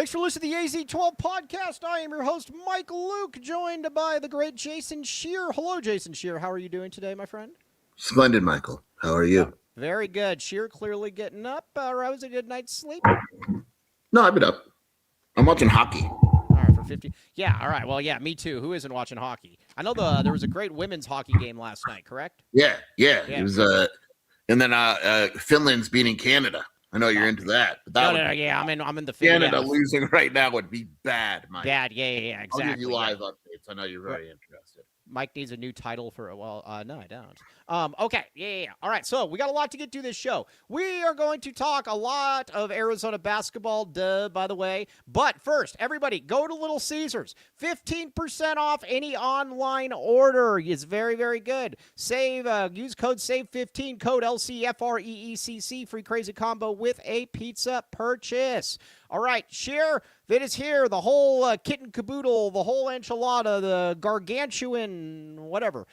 Thanks for listening to the AZ12 podcast. I am your host, Mike Luke, joined by the great Jason Shear. Hello, Jason Shear. How are you doing today, my friend? Splendid, Michael. How are you? Very good. Shear clearly getting up. Was a good night's sleep? No, I've been up. I'm watching hockey. All right, for 50. Yeah, all right. Well, yeah, me too. Who isn't watching hockey? I know there was a great women's hockey game last night, correct? Yeah. It was and then Finland's beating Canada. I know you're into that. But that no. Yeah, I'm in the Canada losing right now would be bad, Mike. Bad. Yeah. Exactly. I'll give you live updates. I know you're very interested. Mike needs a new title for no, I don't. Okay, yeah. All right, so we got a lot to get to this show. We are going to talk a lot of Arizona basketball, by the way. But first, everybody, go to Little Caesars. 15% off any online order is very, very good. Use code SAVE15, code LCFREECC, free crazy combo with a pizza purchase. All right, Shear, it is here. The whole kit and caboodle, the whole enchilada, the gargantuan, whatever.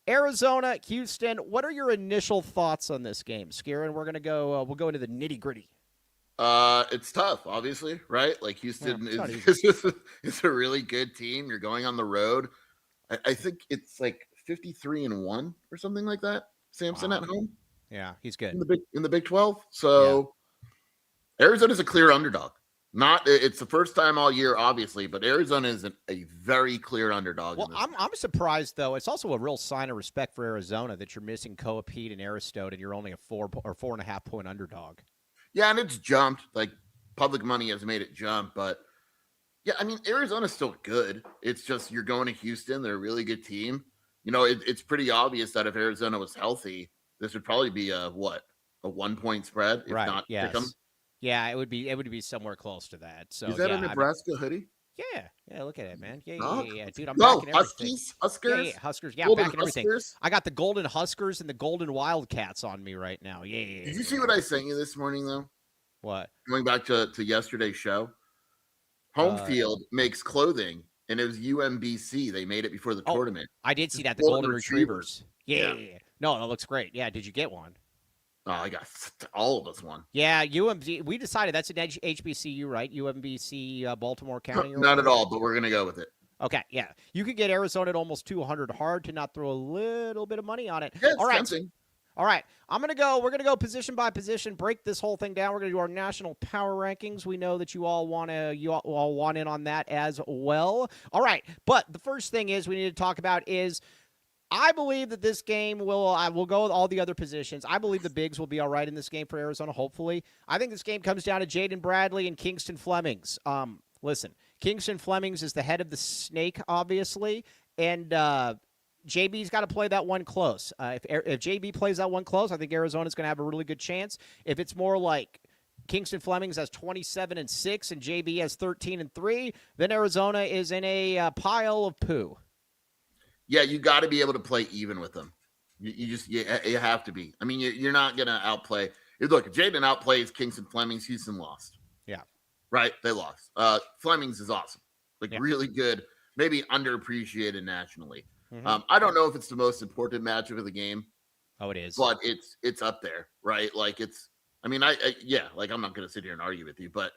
Arizona, Houston. What are your initial thoughts on this game, Skieran? We're gonna go. We'll go into the nitty gritty. It's tough, obviously, right? Like Houston is a really good team. You're going on the road. I think it's like 53-1 or something like that. Samson at home. Yeah, he's good in the Big 12. So. Yeah. Arizona's a clear underdog. It's the first time all year, obviously, but Arizona is a very clear underdog. Well, I'm surprised though. It's also a real sign of respect for Arizona that you're missing Koa Pete and Aristote, and you're only a 4.5 point underdog. Yeah, and it's jumped. Like public money has made it jump, but yeah, I mean Arizona's still good. It's just you're going to Houston. They're a really good team. You know, it's pretty obvious that if Arizona was healthy, this would probably be a 1 point spread, if not yes. Yeah, it would be somewhere close to that. So is that a Nebraska hoodie? Yeah. Look at it, man. Yeah, dude. I'm backing Huskers. Yeah, Huskers. Yeah, Golden backing everything. I got the Golden Huskers and the Golden Wildcats on me right now. Yeah. Did you see what I sent you this morning though? What? Going back to yesterday's show, Home Field makes clothing, and it was UMBC. They made it before the tournament. I did see that. The Golden Retrievers. Yeah. No, that looks great. Yeah. Did you get one? Oh, I got all of us one. Yeah, UMBC. We decided that's an HBCU, right? UMBC, Baltimore County. Not at all, but we're gonna go with it. Okay, yeah. You could get Arizona at almost 200. Hard to not throw a little bit of money on it. Yeah, all right. Tempting. All right. We're gonna go position by position, break this whole thing down. We're gonna do our national power rankings. We know that you all want in on that as well. All right. But the first thing we need to talk about is. I believe that this game will go with all the other positions. I believe the bigs will be all right in this game for Arizona, hopefully. I think this game comes down to Jaden Bradley and Kingston Flemings. Listen, Kingston Flemings is the head of the snake, obviously, and JB's got to play that one close. If JB plays that one close, I think Arizona's going to have a really good chance. If it's more like Kingston Flemings has 27-6 and JB has 13-3, then Arizona is in a pile of poo. Yeah, you got to be able to play even with them. You have to be. I mean, you're not going to outplay. Look, if Jaden outplays Kingston Flemings, Houston lost. Yeah. Right? They lost. Flemings is awesome. Really good, maybe underappreciated nationally. Mm-hmm. I don't know if it's the most important matchup of the game. Oh, it is. But it's up there, right? I'm not going to sit here and argue with you, but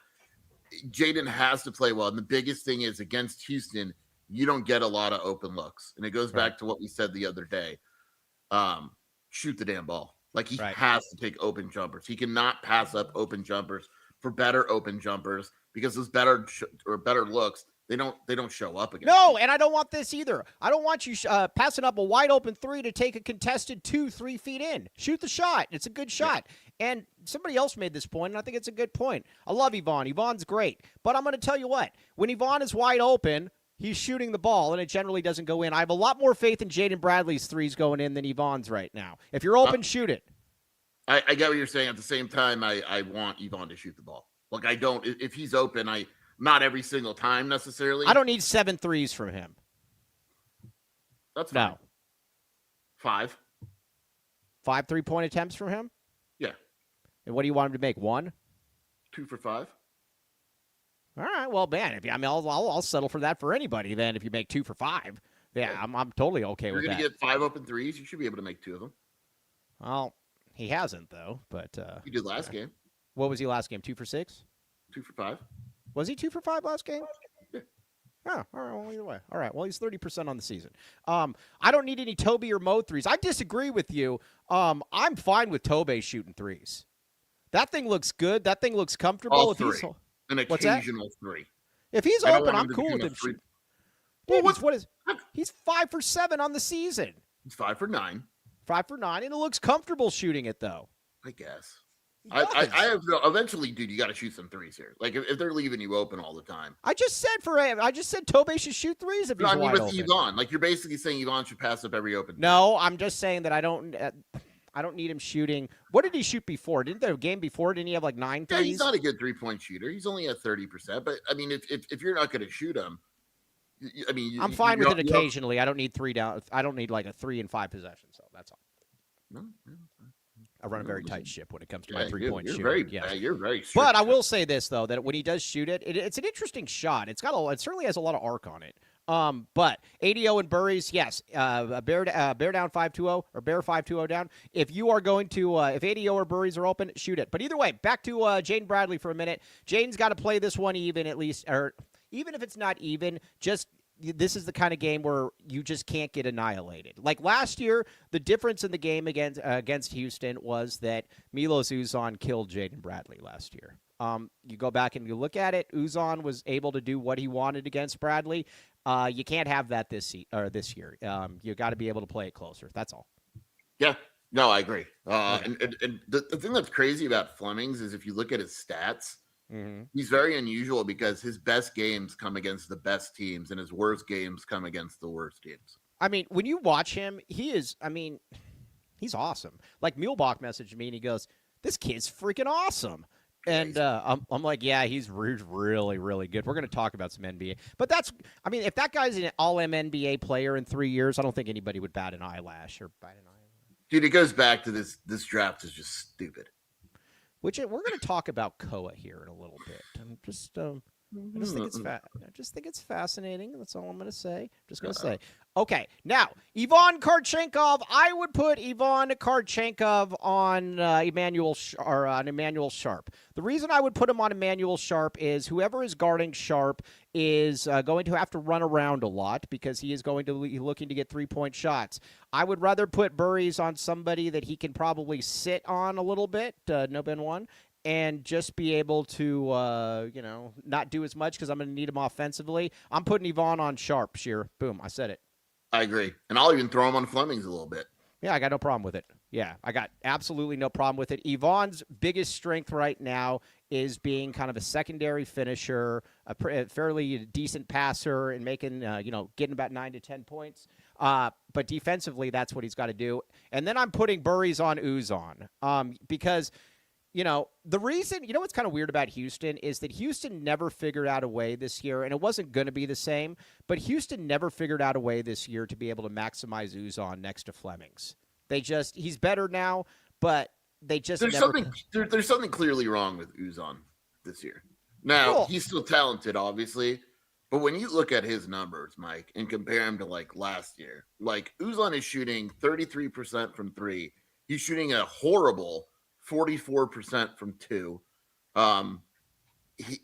Jaden has to play well. And the biggest thing is against Houston, you don't get a lot of open looks. And it goes back to what we said the other day. Shoot the damn ball. He has to take open jumpers. He cannot pass up open jumpers for better open jumpers because those better looks, they don't show up again. No, and I don't want this either. I don't want you passing up a wide open 3 to take a contested 2-3 feet in. Shoot the shot. It's a good shot. Yeah. And somebody else made this point, and I think it's a good point. I love Yvonne. Yvonne's great. But I'm going to tell you what. When Yvonne is wide open, he's shooting the ball, and it generally doesn't go in. I have a lot more faith in Jaden Bradley's threes going in than Yvonne's right now. If you're open, shoot it. I get what you're saying. At the same time, I want Yvonne to shoot the ball. I don't. If he's open, not every single time necessarily. I don't need 7 threes from him. That's fine. No. 5. 5 3-point attempts from him? Yeah. And what do you want him to make? 1? 2 for 5. All right, well, man, I'll settle for that for anybody. Then if you make 2 for 5, yeah, I'm totally okay with that. You're gonna get 5 open threes. You should be able to make 2 of them. Well, he hasn't though. But you did last game. What was he last game? 2 for 6. 2 for 5. Was he 2 for 5 last game? Yeah. Oh, all right. Well, either way. All right. Well, he's 30% on the season. I don't need any Toby or Mo threes. I disagree with you. I'm fine with Tobe shooting threes. That thing looks good. That thing looks comfortable. All If three. he's An what's that? occasional three. If he's I don't open, want I'm him to cool with become a him three. shooting. Well, Dude, he's 5 for 7 on the season. He's 5 for 9. 5 for 9, and it looks comfortable shooting it though. I guess. He I does. have eventually, dude. You got to shoot some threes here. Like if they're leaving you open all the time. I just said Tobe should shoot threes if he's No, I mean wide with open. Yvonne, like you're basically saying Yvonne should pass up every open. No, I'm just saying that I don't need him shooting. What did he shoot before? Didn't the game before? Didn't he have like 9 threes? Yeah, he's not a good 3-point shooter. He's only at 30%. But I mean, if you're not going to shoot him, I mean, I'm fine with it occasionally. I don't need 3 down. I don't need like a 3 and 5 possession. So that's all. No, I run a very tight ship when it comes to my 3-point shooting. You're very strict. But I will say this though, that when he does shoot it, it's an interesting shot. It certainly has a lot of arc on it. But ADO and Burries, yes, bear down 5-2-0 or bear 5-2-0 down. If you are going to, if ADO or Burries are open, shoot it. But either way, back to Jaden Bradley for a minute. Jaden's got to play this one even at least, or even if it's not even, just this is the kind of game where you just can't get annihilated. Like last year, the difference in the game against Houston was that Milos Uzan killed Jaden Bradley last year. You go back and you look at it, Uzan was able to do what he wanted against Bradley. You can't have that this year. You got to be able to play it closer. That's all. Yeah, no, I agree. And the thing that's crazy about Flemings is if you look at his stats, he's very unusual because his best games come against the best teams and his worst games come against the worst teams. I mean, when you watch him, he's awesome. Like Muehlbach messaged me and he goes, "This kid's freaking awesome." And I'm like, yeah, he's really, really good. We're going to talk about some NBA. But if that guy's an all-NBA player in 3 years, I don't think anybody would bat an eyelash or bite an eye. Dude, it goes back to this draft is just stupid. Which we're going to talk about Koa here in a little bit. I just think it's fascinating. That's all I'm going to say. Just going to say. Okay, now Ivan Karchenkov. I would put Ivan Karchenkov on Emmanuel Sharp. The reason I would put him on Emmanuel Sharp is whoever is guarding Sharp is going to have to run around a lot because he is going to be looking to get 3-point shots. I would rather put Burries on somebody that he can probably sit on a little bit. No Ben one. And just be able to, not do as much because I'm going to need him offensively. I'm putting Yvonne on Sharp, Sheer. Boom, I said it. I agree. And I'll even throw him on Flemings a little bit. Yeah, I got no problem with it. Yeah, I got absolutely no problem with it. Yvonne's biggest strength right now is being kind of a secondary finisher, a fairly decent passer, and making, getting about 9 to 10 points. But defensively, that's what he's got to do. And then I'm putting Burries on Uzan because – the reason, what's kind of weird about Houston is that Houston never figured out a way this year, and it wasn't going to be the same, but Houston never figured out a way this year to be able to maximize Uzan next to Flemings. He's better now, but they just there's something clearly wrong with Uzan this year. Now, He's still talented, obviously, but when you look at his numbers, Mike, and compare him to like last year, like Uzan is shooting 33% from 3. He's shooting a horrible 44% from 2.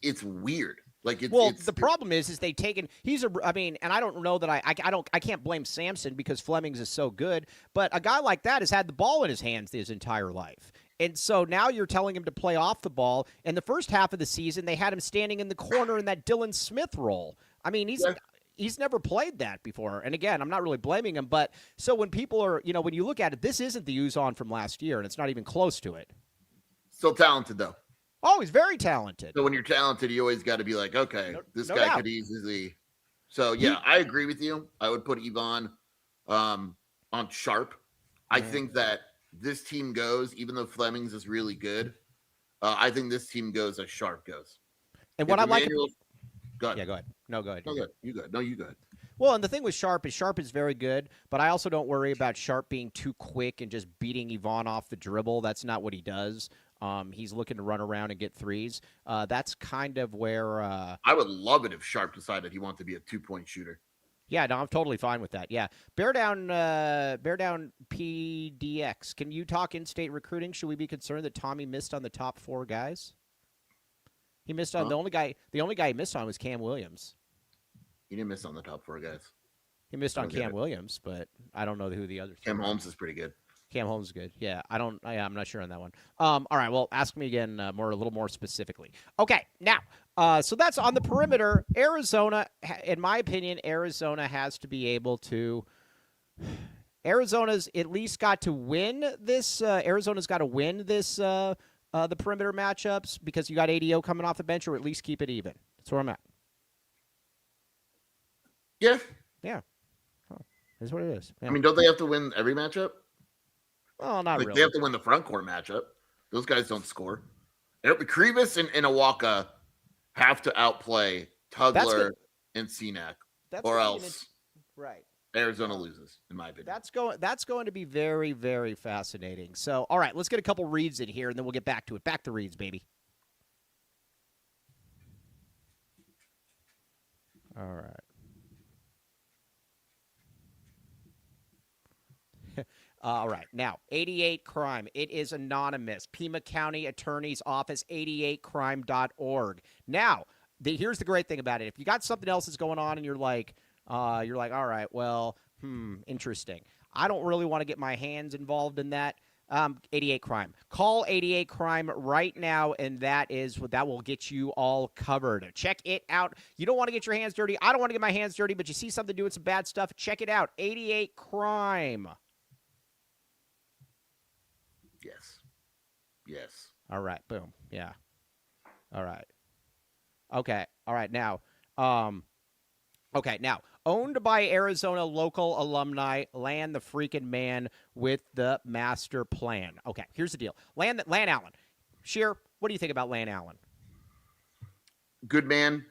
It's weird. Like the problem is they taken and I don't know that I can't blame Samson because Flemings is so good, but a guy like that has had the ball in his hands his entire life. And so now you're telling him to play off the ball. In the first half of the season, they had him standing in the corner in that Dylan Smith role. I mean, he's never played that before. And again, I'm not really blaming him, but so when people are, when you look at it, this isn't the Uzan from last year, and it's not even close to it. Still talented, though. Oh, he's very talented. So when you're talented, you always got to be like, okay, this guy could easily. So, yeah, I agree with you. I would put Yvonne on Sharp. I think that this team goes, even though Flemings is really good, I think this team goes as Sharp goes. And what I like. Go ahead. Yeah, go ahead. No, go ahead. No, good. You good. No, you good. Well, and the thing with Sharp is very good, but I also don't worry about Sharp being too quick and just beating Yvonne off the dribble. That's not what he does. He's looking to run around and get threes. That's kind of where I would love it if Sharp decided he wanted to be a 2-point shooter. Yeah, no, I'm totally fine with that. Yeah, Bear down PDX. Can you talk in-state recruiting? Should we be concerned that Tommy missed on the top 4 guys? He missed on Huh? the only guy. The only guy he missed on was Cam Williams. He didn't miss on the top 4 guys. He missed I on don't get Cam it. Williams, but I don't know who the other two Cam were. Holmes is pretty good. Cam Holmes is good. Yeah, I don't. I'm not sure on that one. All right. Well, ask me again, a little more specifically. Okay. Now, so that's on the perimeter. Arizona, in my opinion, Arizona has to be able to. Arizona's at least got to win this. Arizona's got to win this. The perimeter matchups because you got ADO coming off the bench, or at least keep it even. That's where I'm at. Yeah. Yeah. Oh, that's what it is. Yeah. I mean, don't they have to win every matchup? Well, not Like really. they have to win the front court matchup. Those guys don't score. Krivas and Awaka have to outplay Tugler and Cenac, or else right. Arizona loses, in my opinion. That's going to be very, very fascinating. So, all right, let's get a couple reads in here, and then we'll get back to it. Back to reads, baby. All right. All right. Now, 88 Crime. It is anonymous. Pima County Attorney's Office, 88crime.org. Now, here's the great thing about it. If you got something else that's going on and you're like, all right, well, interesting. I don't really want to get my hands involved in that. 88 Crime. Call 88 Crime right now, and that will get you all covered. Check it out. You don't want to get your hands dirty. I don't want to get my hands dirty, but you see something doing some bad stuff, check it out. 88 Crime. Yes. All right. Boom. Yeah. All right. Okay. All right. Now, okay. Now, owned by Arizona local alumni, Land the freaking man with the master plan. Okay. Here's the deal. Land Allen. Sheer, what do you think about Land Allen? Good man.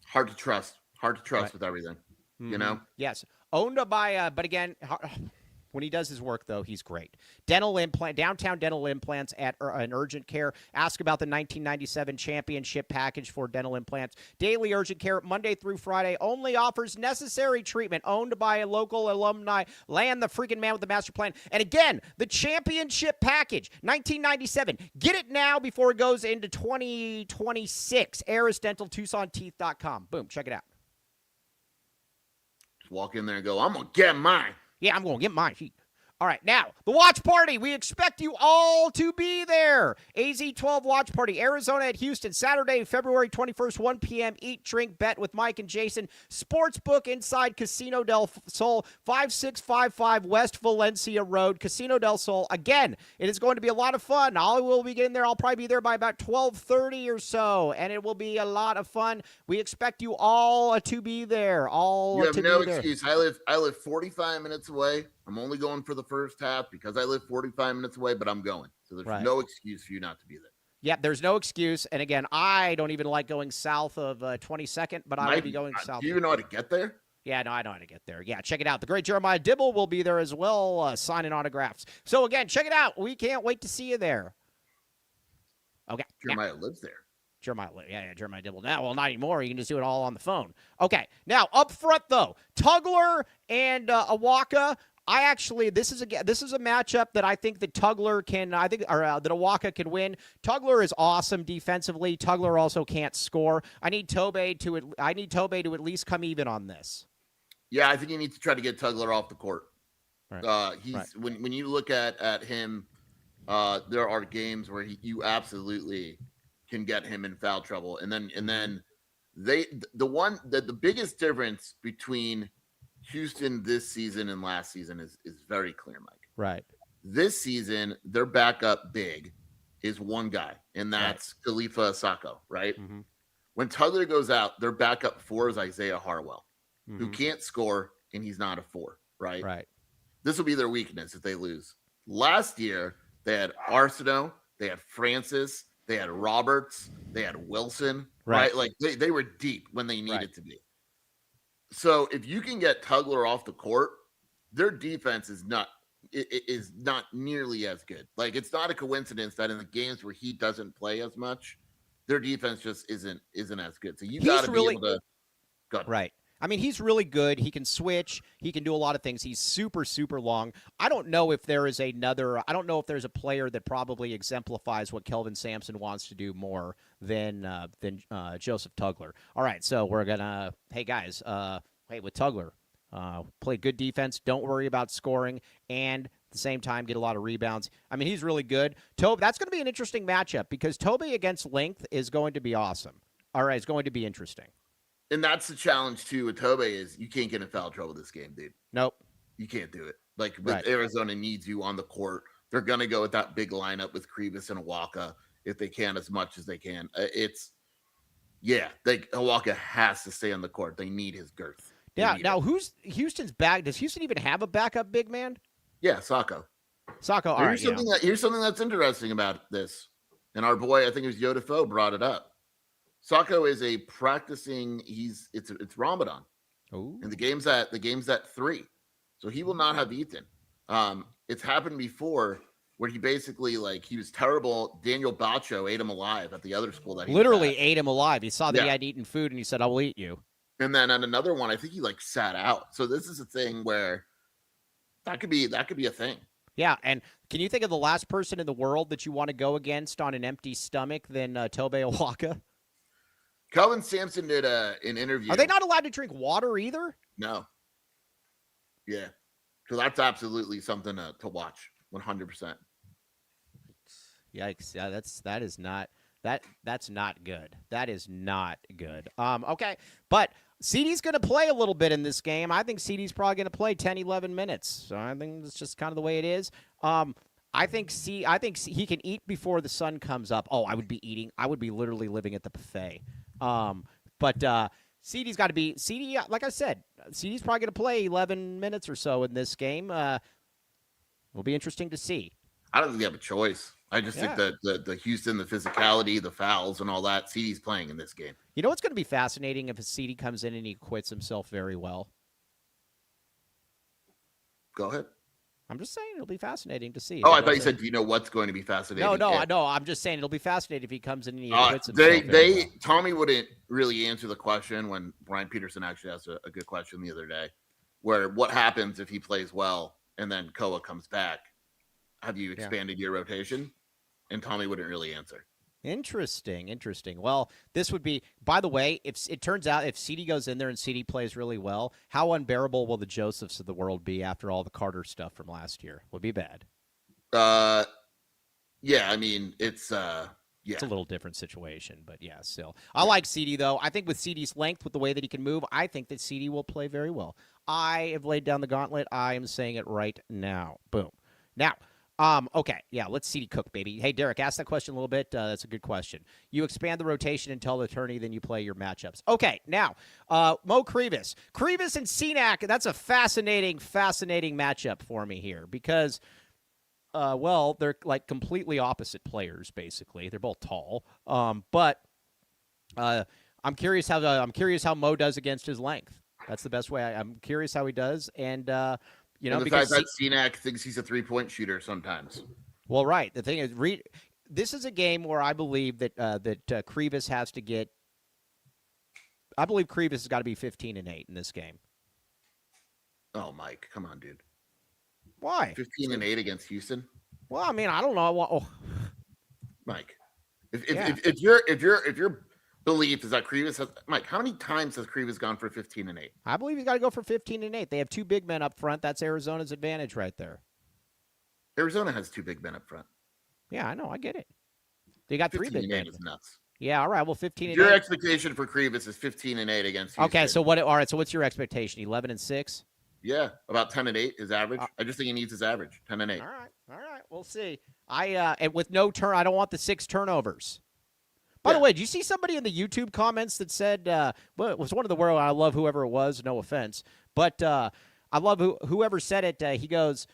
Hard to trust. Right. With everything. Mm-hmm. You know? Yes. Owned by, but again, when he does his work, though, he's great. Downtown dental implants at an urgent care. Ask about the 1997 championship package for dental implants. Daily urgent care, Monday through Friday, only offers necessary treatment. Owned by a local alumni. Land the freaking man with the master plan. And again, the championship package, 1997. Get it now before it goes into 2026. ArisDentalTucsonTeeth.com. Boom, check it out. Just walk in there and go, I'm going to get mine. Yeah, I'm going to get mine. All right, now, the watch party. We expect you all to be there. AZ12 watch party, Arizona at Houston, Saturday, February 21st, 1 p.m. Eat, drink, bet with Mike and Jason. Sportsbook inside Casino del Sol, 5655 West Valencia Road, Casino del Sol. Again, it is going to be a lot of fun. I will be getting there. I'll probably be there by about 12:30 or so, and it will be a lot of fun. We expect you all to be there. You have no excuse. I live 45 minutes away. I'm only going for the first half because I live 45 minutes away, but I'm going. So there's no excuse for you not to be there. Yeah, there's no excuse. And again, I don't even like going south of 22nd, but I will be going south. Do you even know how to get there? Yeah, no, I know how to get there. Yeah, check it out. The great Jeremiah Dibble will be there as well, signing autographs. So again, check it out. We can't wait to see you there. Okay. Jeremiah lives there. Jeremiah Dibble. Now, well, not anymore. You can just do it all on the phone. Okay. Now, up front, though, Tugler and Awaka. This is a matchup that I think that Tugler can, that Awaka can win. Tugler is awesome defensively. Tugler also can't score. I need Tobey to at least come even on this. Yeah, I think you need to try to get Tugler off the court. Right. When you look at him, there are games where you absolutely can get him in foul trouble, and then the biggest difference between Houston this season and last season is very clear, Mike. Right. This season, their backup big is one guy, and that's Khalifa Sacco, right? Mm-hmm. When Tugler goes out, their backup 4 is Isaiah Harwell, who can't score, and he's not a 4, right? Right. This will be their weakness if they lose. Last year, they had Arsenault, they had Francis, they had Roberts, they had Wilson, right? Like they were deep when they needed to be. So if you can get Tugler off the court, their defense is not nearly as good. Like it's not a coincidence that in the games where he doesn't play as much, their defense just isn't as good. So you got to be able to go. Right. I mean, he's really good. He can switch. He can do a lot of things. He's super, super long. I don't know if there is another. I don't know if there's a player that probably exemplifies what Kelvin Sampson wants to do more than Joseph Tugler. All right, so we're gonna. Hey guys, hey with Tugler, play good defense. Don't worry about scoring, and at the same time get a lot of rebounds. I mean, he's really good. Toby, that's going to be an interesting matchup because Toby against length is going to be awesome. All right, it's going to be interesting. And that's the challenge too with Tobe is you can't get in foul trouble this game, dude. Nope. You can't do it. Like with Right. Arizona needs you on the court. They're gonna go with that big lineup with Krivas and Awaka if they can as much as they can. Awaka has to stay on the court. They need his girth. Yeah. Now, who's Houston's back? Does Houston even have a backup big man? Yeah, Sacco. Sacco. All right. Here's something that's interesting about this, and our boy, I think it was Yoda Fo, brought it up. Sacco is a practicing. It's Ramadan, Ooh. and the game's at 3, so he will not have Ethan. It's happened before where he basically he was terrible. Daniel Bacho ate him alive at the other school that he literally ate him alive. He saw that he Yeah. had eaten food and he said, "I will eat you." And then on another one, I think he sat out. So this is a thing where that could be a thing. Yeah, and can you think of the last person in the world that you want to go against on an empty stomach than Tobe Awaka? Kelvin Sampson did an interview. Are they not allowed to drink water either? No. Yeah. So that's absolutely something to watch. 100%. Yikes! Yeah, that's not good. That is not good. Okay, but CD's going to play a little bit in this game. I think CD's probably going to play 10, 11 minutes. So I think that's just kind of the way it is. I think he can eat before the sun comes up. Oh, I would be eating. I would be literally living at the buffet. But CD's got to be CD. Like I said, CD's probably going to play 11 minutes or so in this game. Will be interesting to see. I don't think they have a choice. I just think that the Houston, the physicality, the fouls, and all that, CD's playing in this game. You know what's going to be fascinating if a CD comes in and he quits himself very well? Go ahead. I'm just saying it'll be fascinating to see. Oh, I thought you said, do you know what's going to be fascinating? No, I'm just saying it'll be fascinating if he comes in and he quits himself. Tommy wouldn't really answer the question when Brian Peterson actually asked a good question the other day, where what happens if he plays well and then Koa comes back? Have you expanded your rotation? And Tommy wouldn't really answer. Interesting. Well, this would be, by the way, if it turns out if CD goes in there and CD plays really well, how unbearable will the Josephs of the world be after all the Carter stuff from last year? Would be bad. Yeah, I mean, it's a little different situation, but yeah, still. I like CD, though. I think with CD's length, with the way that he can move, I think that CD will play very well. I have laid down the gauntlet. I am saying it right now. Boom. Now, okay, yeah, let's CD Cook, baby. Hey, Derek, ask that question a little bit. That's a good question. You expand the rotation and tell the attorney, then you play your matchups. Okay, now, Mo Krivas. Krivas and Cenac, that's a fascinating matchup for me here because, they're like completely opposite players, basically. They're both tall, but I'm curious how Mo does against his length. That's the best way. I'm curious how he does, and because that Cenac thinks he's a 3-point shooter sometimes. Well, right. The thing is, this is a game where I believe that Krivas has to get. I believe Krivas has got to be 15-8 in this game. Oh, Mike, come on, dude. Why 15-8 against Houston? Well, I mean, I don't know. Mike, if your belief is that Krivas has Mike, how many times has Krivas gone for 15-8? I believe he's got to go for 15-8. They have two big men up front. That's Arizona's advantage right there. Arizona has two big men up front. Yeah, I know. I get it. They got three big men. Is nuts. Yeah, all right. Well, 15-8. Your expectation for Krivas is 15-8 against Houston. Okay, so what? All right. So what's your expectation? 11-6. Yeah, about 10-8 is average. I just think he needs his average. 10-8. All right. We'll see. And with no I don't want the 6 turnovers. By the way, did you see somebody in the YouTube comments that said, well, it was one of the world, I love whoever it was, no offense, but I love whoever said it. He goes,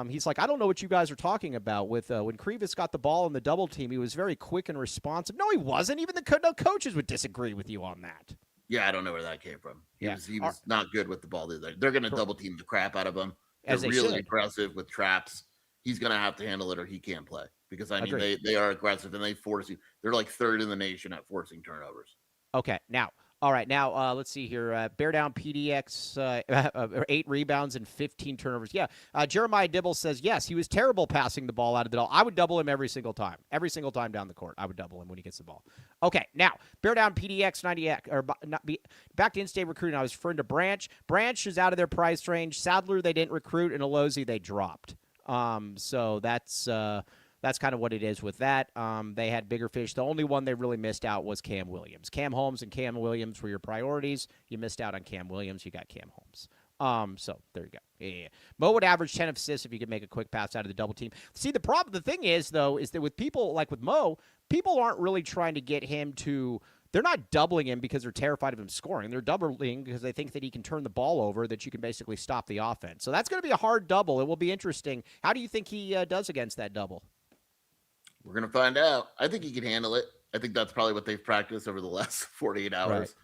he's like, I don't know what you guys are talking about. With when Krivas got the ball in the double team, he was very quick and responsive. No, he wasn't. Even the coaches would disagree with you on that. Yeah, I don't know where that came from. He was not good with the ball either. They're going to double team the crap out of him. They're really aggressive with traps. He's going to have to handle it or he can't play. Because, I mean, they are aggressive and they force you. They're like third in the nation at forcing turnovers. Okay. Now, All right, now let's see here. Bear down PDX, 8 rebounds and 15 turnovers. Yeah, Jeremiah Dibble says, yes, he was terrible passing the ball out of the ball. I would double him every single time. Every single time down the court, I would double him when he gets the ball. Okay, now, bear down PDX 90X, or not be, back to in-state recruiting. I was referring to Branch. Branch is out of their price range. Sadler, they didn't recruit, and Alozi, they dropped. So that's kind of what it is with that. They had bigger fish. The only one they really missed out was Cam Williams. Cam Holmes and Cam Williams were your priorities. You missed out on Cam Williams. You got Cam Holmes. So there you go. Yeah. Mo would average 10 assists if you could make a quick pass out of the double team. See, the thing is, though, is that with people like with Mo, people aren't really trying to get him to. They're not doubling him because they're terrified of him scoring. They're doubling because they think that he can turn the ball over, that you can basically stop the offense. So that's going to be a hard double. It will be interesting. How do you think he does against that double? We're going to find out. I think he can handle it. I think that's probably what they've practiced over the last 48 hours.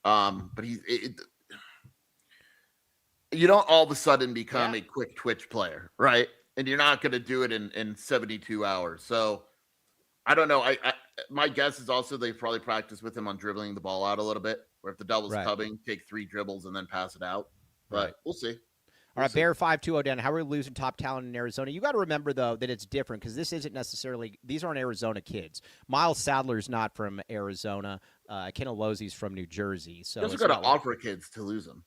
Right. But you don't all of a sudden become a quick twitch player, right? And you're not going to do it in 72 hours. So I don't know. My guess is also they've probably practiced with him on dribbling the ball out a little bit, where if the double's coming, take 3 dribbles and then pass it out. But we'll see. All right, Bear 520 down. How are we losing top talent in Arizona? You got to remember, though, that it's different because this isn't necessarily – these aren't Arizona kids. Miles Sadler's not from Arizona. Ken Alozi's from New Jersey. So those are going to offer kids to lose them.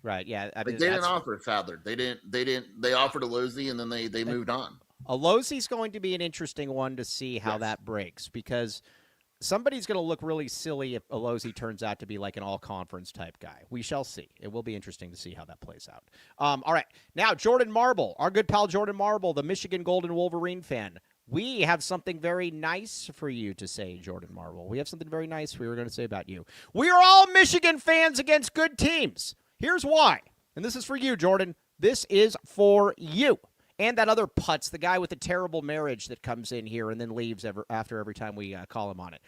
Right, yeah. I mean, they didn't offer Sadler. They offered Alozi, and then they moved on. Alozi's going to be an interesting one to see how that breaks because – somebody's going to look really silly if Alozi turns out to be like an all-conference type guy. We shall see. It will be interesting to see how that plays out. All right. Now, Jordan Marble, our good pal Jordan Marble, the Michigan Golden Wolverine fan. We have something very nice for you to say, Jordan Marble. We have something very nice we were going to say about you. We are all Michigan fans against good teams. Here's why. And this is for you, Jordan. This is for you. And that other putz, the guy with the terrible marriage that comes in here and then leaves after every time we call him on it.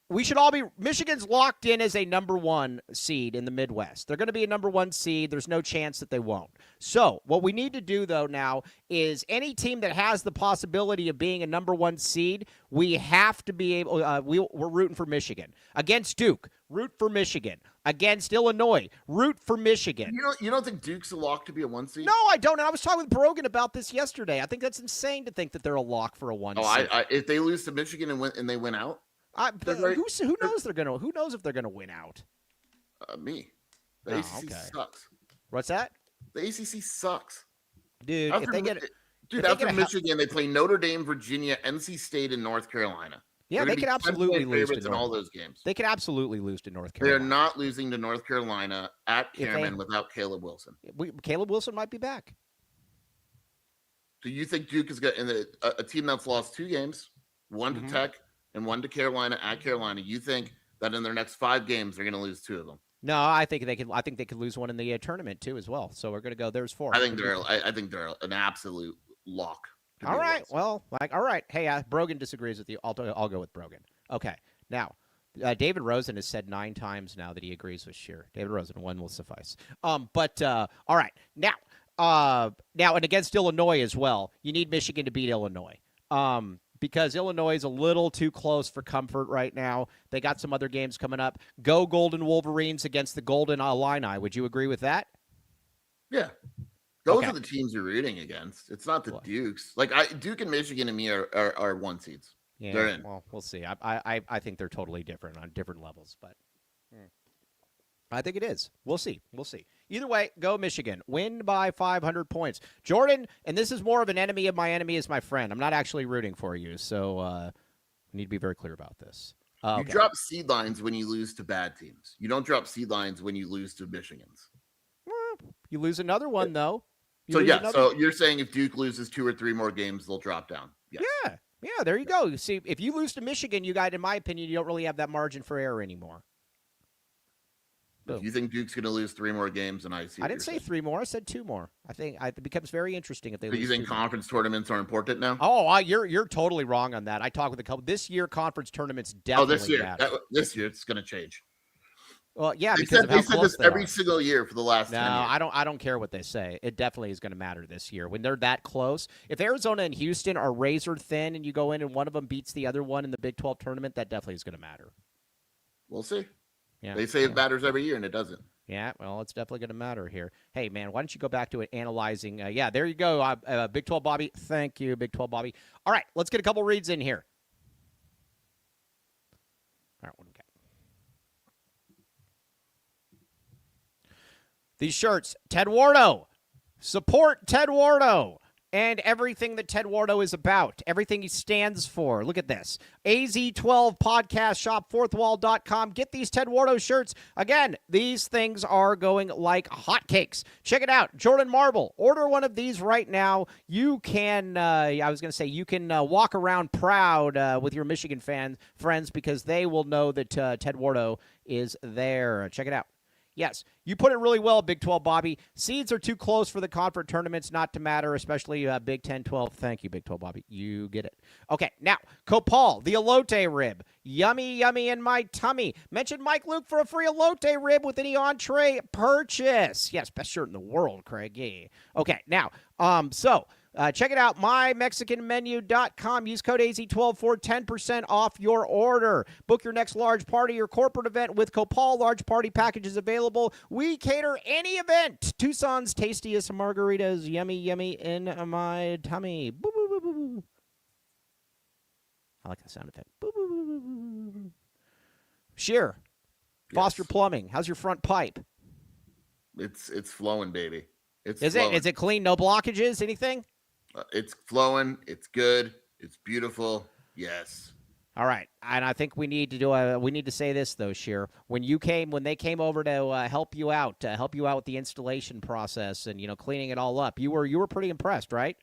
We should all be – Michigan's locked in as a number 1 seed in the Midwest. They're going to be a number 1 seed. There's no chance that they won't. So what we need to do, though, now is any team that has the possibility of being a number 1 seed, we have to be able we're rooting for Michigan. Against Duke, root for Michigan. Against Illinois, root for Michigan. You don't think Duke's a lock to be a 1 seed? No, I don't. And I was talking with Brogan about this yesterday. I think that's insane to think that they're a lock for a 1 seed. If they lose to Michigan and they win out? Who knows Who knows if they're gonna win out? Me. The ACC sucks. What's that? The ACC sucks, dude. After Michigan, they play Notre Dame, Virginia, NC State, and North Carolina. Yeah, they could absolutely lose to all those games. They could absolutely lose to North Carolina. They're not losing to North Carolina at Cameron without Caleb Wilson. Caleb Wilson might be back. Do you think Duke is got in a team that's lost 2 games, 1 to Tech and 1 to Carolina at Carolina? You think that in their next 5 games they're going to lose 2 of them? No, I think they could lose one in the tournament too as well. So we're going to go. There's 4. I think they're an absolute lock. All right. Well, all right. Hey, Brogan disagrees with you. I'll go with Brogan. Okay. Now, David Rosen has said 9 times now that he agrees with Shear. David Rosen, 1 will suffice. All right. Now, and against Illinois as well, you need Michigan to beat Illinois. Because Illinois is a little too close for comfort right now. They got some other games coming up. Go Golden Wolverines against the Golden Illini. Would you agree with that? Yeah. Those are the teams you're rooting against. It's not the Dukes. Like Duke and Michigan and me are 1 seeds. Yeah, they're in. Well, we'll see. I think they're totally different on different levels, but I think it is. We'll see. Either way, go Michigan. Win by 500 points. Jordan, and this is more of an enemy of my enemy is my friend. I'm not actually rooting for you, so I need to be very clear about this. You drop seed lines when you lose to bad teams. You don't drop seed lines when you lose to Michigans. You lose another one, though. So you're saying if Duke loses 2 or 3 more games, they'll drop down. Yes. Yeah, there you go. See, if you lose to Michigan, in my opinion, you don't really have that margin for error anymore. If you think Duke's going to lose 3 more games, and I didn't say 3 more. I said 2 more. I think it becomes very interesting if they. But you think conference tournaments are important now? Oh, you're totally wrong on that. I talked with a couple this year. Conference tournaments definitely. This year it's going to change. Well, yeah, they because said this every single year for the last 10 years. I don't care what they say. It definitely is going to matter this year when they're that close. If Arizona and Houston are razor thin, and you go in and one of them beats the other one in the Big 12 tournament, that definitely is going to matter. We'll see. Yeah. They say it matters every year, and it doesn't. Yeah, well, it's definitely going to matter here. Hey, man, why don't you go back to it analyzing? Yeah, there you go. Big 12 Bobby. Thank you, Big 12 Bobby. All right, let's get a couple reads in here. All right, what do we got? These shirts, Ted Wardo. Support Ted Wardo and everything that Ted Wardo is about, everything he stands for. Look at this. AZ12 podcast shop, fourthwall.com. Get these Ted Wardo shirts. Again, these things are going like hotcakes. Check it out. Jordan Marble. Order one of these right now. You can, you can walk around proud with your Michigan friends because they will know that Ted Wardo is there. Check it out. Yes, you put it really well, Big 12 Bobby. Seeds are too close for the conference tournaments not to matter, especially Big 10, 12. Thank you, Big 12 Bobby. You get it. Okay, now, Copal, the elote rib. Yummy, yummy in my tummy. Mention Mike Luke for a free elote rib with any entree purchase. Yes, best shirt in the world, Craig. Yeah. Okay, now, check it out, mymexicanmenu.com. Use code AZ12 for 10% off your order. Book your next large party or corporate event with Copal. Large party packages available. We cater any event. Tucson's tastiest margaritas. Yummy, yummy in my tummy. Boo, boo, boo, boo, boo. I like that sound effect. Boo, boo, boo, boo, boo. Sheer. Foster Plumbing. How's your front pipe? It's flowing, baby. Is it clean? No blockages? Anything? It's flowing. It's good. It's beautiful. Yes. All right, and I think we need to say this though, Sheer. When they came over to help you out with the installation process and cleaning it all up, you were pretty impressed, right?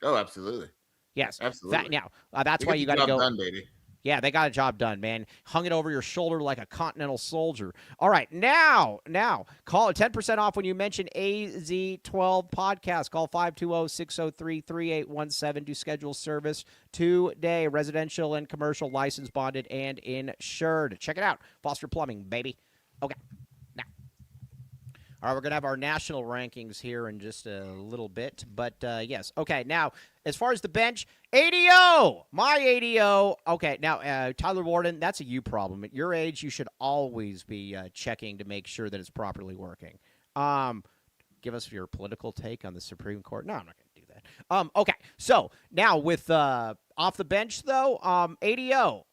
Oh, absolutely. Yes, absolutely. That's why you got to go. Done, baby. Yeah, they got a job done, man. Hung it over your shoulder like a continental soldier. All right, now, call it 10% off when you mention AZ12 podcast. Call 520-603-3817 to schedule service today. Residential and commercial, licensed, bonded, and insured. Check it out. Foster Plumbing, baby. Okay, now. All right, we're going to have our national rankings here in just a little bit. But, yes. Okay, now, as far as the bench, ADO! My ADO. Okay, now, Tyler Warden, that's a you problem. At your age, you should always be checking to make sure that it's properly working. Give us your political take on the Supreme Court. No, I'm not going to do that. Okay, so now with off the bench, though, ADO.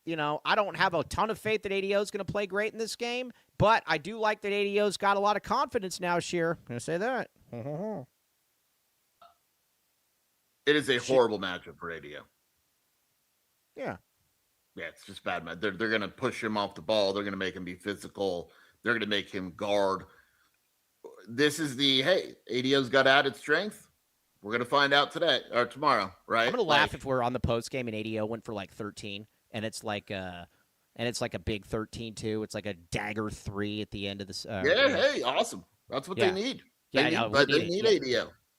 I don't have a ton of faith that ADO is going to play great in this game, but I do like that ADO's got a lot of confidence now, Sheer. I'm going to say that. It is a horrible matchup for ADO. Yeah. Yeah, it's just bad, man. They're going to push him off the ball. They're going to make him be physical. They're going to make him guard. This is ADO's got added strength. We're going to find out today or tomorrow, right? I'm going to laugh if we're on the post game and ADO went for like 13. And it's like a big 13 too. It's like a dagger 3 at the end of this. Hey, awesome. That's what they need. They need ADO.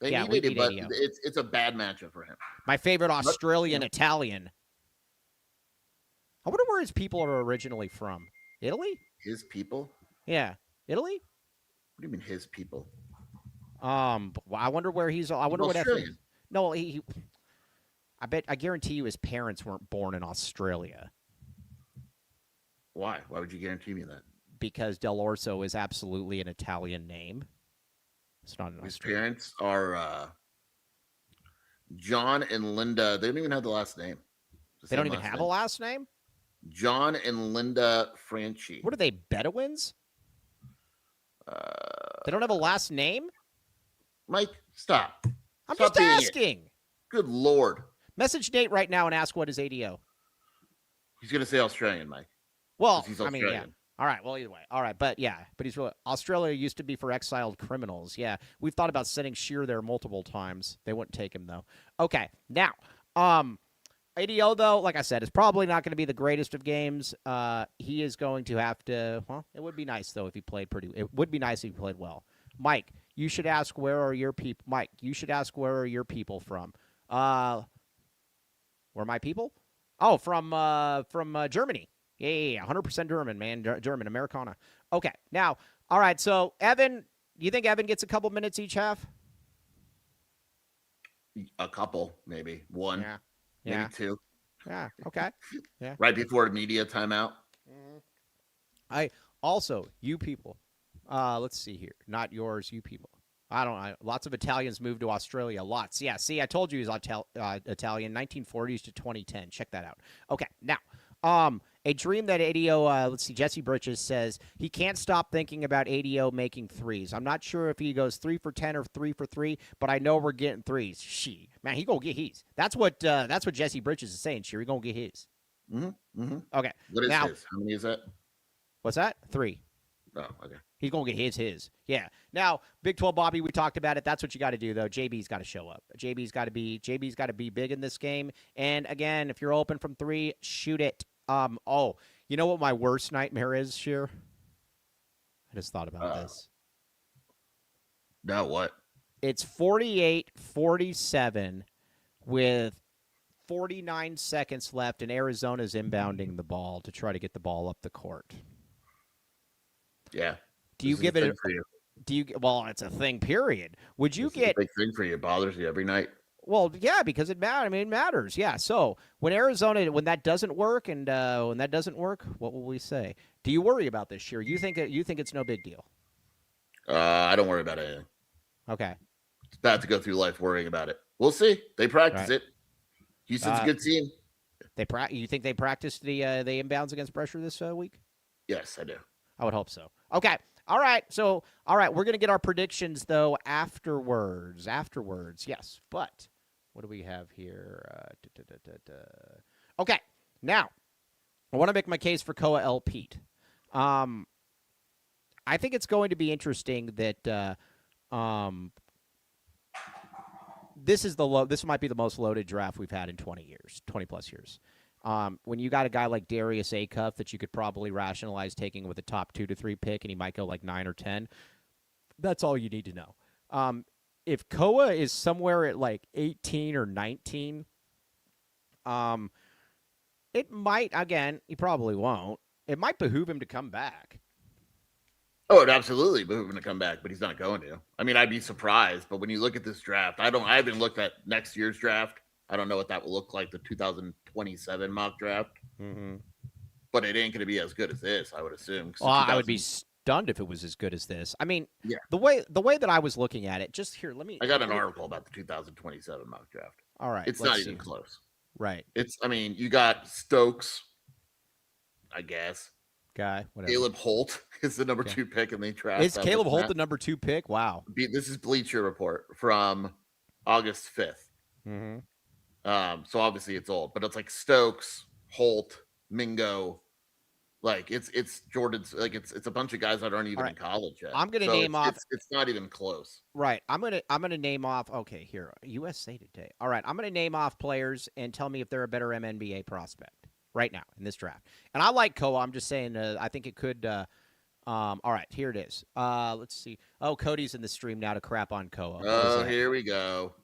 They need ADO, but it's a bad matchup for him. My favorite Australian Italian. I wonder where his people are originally from. Italy? His people? Yeah, Italy. What do you mean his people? I wonder where he's. I wonder Australian. No, he. I guarantee you his parents weren't born in Australia. Why? Why would you guarantee me that? Because Del Orso is absolutely an Italian name. It's not an His Australian. parents are John and Linda. They don't even have the last name. They don't even have a last name? John and Linda Franchi. What are they, Bedouins? They don't have a last name? Mike, stop. I'm just asking. Good Lord. Message Nate right now and ask what is ADO. He's going to say Australian, Mike. Well, I mean, yeah. All right, well, either way. All right, but he's really. Australia used to be for exiled criminals. Yeah, we've thought about sending Sheer there multiple times. They wouldn't take him, though. Okay, now, ADO, though, like I said, is probably not going to be the greatest of games. He is going to have to, well, it would be nice, though, if he played it would be nice if he played well. Mike, you should ask where are your people. Mike, you should ask where are your people from. Where are my people? Oh, from Germany. Yeah, 100% German, man. German, Americana. Okay, now, all right, so Evan, do you think Evan gets a couple minutes each half? A couple, maybe. One. Yeah. Maybe two. Yeah, okay. Yeah. Right before the media timeout. I also, you people. Let's see here. Not yours, you people. I don't know. Lots of Italians moved to Australia. Lots. Yeah, see, I told you he was Italian, 1940s to 2010. Check that out. Okay, now, a dream that ADO, let's see, Jesse Bridges says he can't stop thinking about ADO making threes. I'm not sure if he goes 3 for 10 or 3 for 3, but I know we're getting threes. Man, he gonna get his. That's what Jesse Bridges is saying. He gonna get his. Mm-hmm. Mm-hmm. Okay, What is now his? How many is that? what's that? 3. Oh, okay. He's going to get his. Yeah. Now, Big 12 Bobby, we talked about it. That's what you got to do, though. JB's got to show up. JB's got to be big in this game. And again, if you're open from 3, shoot it. You know what my worst nightmare is, Sheer? I just thought about this. No, what? It's 48-47 with 49 seconds left, and Arizona's inbounding the ball to try to get the ball up the court. Yeah. Do you give it? Well, it's a thing. Period. Would you get a big thing for you? It bothers you every night. Well, yeah, because it matters. I mean, it matters. Yeah. So when that doesn't work, and what will we say? Do you worry about this year? You think it's no big deal? I don't worry about anything. Okay. It's bad to go through life worrying about it. We'll see. They practice it. Houston's a good team. You think they practiced the inbounds against pressure this week? Yes, I do. I would hope so. Okay. All right. So, all right, we're going to get our predictions, though, afterwards. Yes. But what do we have here? Okay. Now, I want to make my case for Koa L. Pete. I think it's going to be interesting that this might be the most loaded draft we've had in 20 plus years. When you got a guy like Darius Acuff that you could probably rationalize taking with a top 2 to 3 pick, and he might go like 9 or 10, that's all you need to know. If Koa is somewhere at like 18 or 19, it might, again, he probably won't. It might behoove him to come back. Oh, it absolutely behoove him to come back, but he's not going to. I mean, I'd be surprised, but when you look at this draft, I haven't looked at next year's draft. I don't know what that will look like, the 2027 mock draft. Mm-hmm. But it ain't going to be as good as this, I would assume. Well, I would be stunned if it was as good as this. I mean, yeah. the way that I was looking at it, just here, I got an article about the 2027 mock draft. All right. It's not even close. Right. You got Stokes, I guess. Guy, whatever. Caleb Holt is the number 2 pick in the draft. Is Caleb Holt the number 2 pick? Wow. This is Bleacher Report from August 5th. Mm-hmm. So obviously it's old, but it's like Stokes, Holt, Mingo, like it's Jordan's, like it's a bunch of guys that aren't even in college yet. I'm gonna name off. It's not even close. Right. I'm gonna name off. Okay, here USA Today. All right. I'm gonna name off players and tell me if they're a better MNBA prospect right now in this draft. And I like Koa. I'm just saying. I think it could. All right. Here it is. Let's see. Oh, Cody's in the stream now to crap on Koa. Oh, here we go.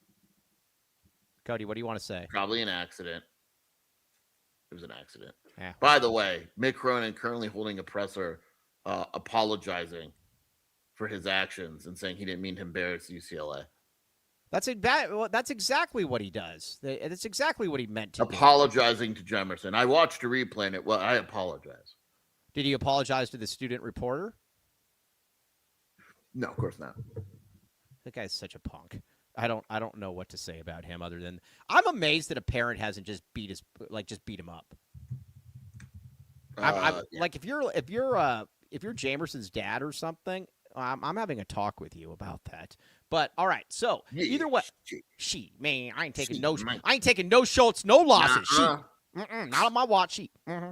Cody, what do you want to say? Probably an accident. It was an accident. Yeah. By the way, Mick Cronin currently holding a presser apologizing for his actions and saying he didn't mean to embarrass UCLA. That's exactly what he does. That's exactly what he meant to apologizing to Jemerson. I watched a replay and I apologize. Did he apologize to the student reporter? No, of course not. That guy's such a punk. I don't know what to say about him other than I'm amazed that a parent hasn't just beat him up. Like if you're Jamerson's dad or something, I'm having a talk with you about that. But all right, so either way, I ain't taking no shots, no losses. Not on my watch sheet. Mm-hmm.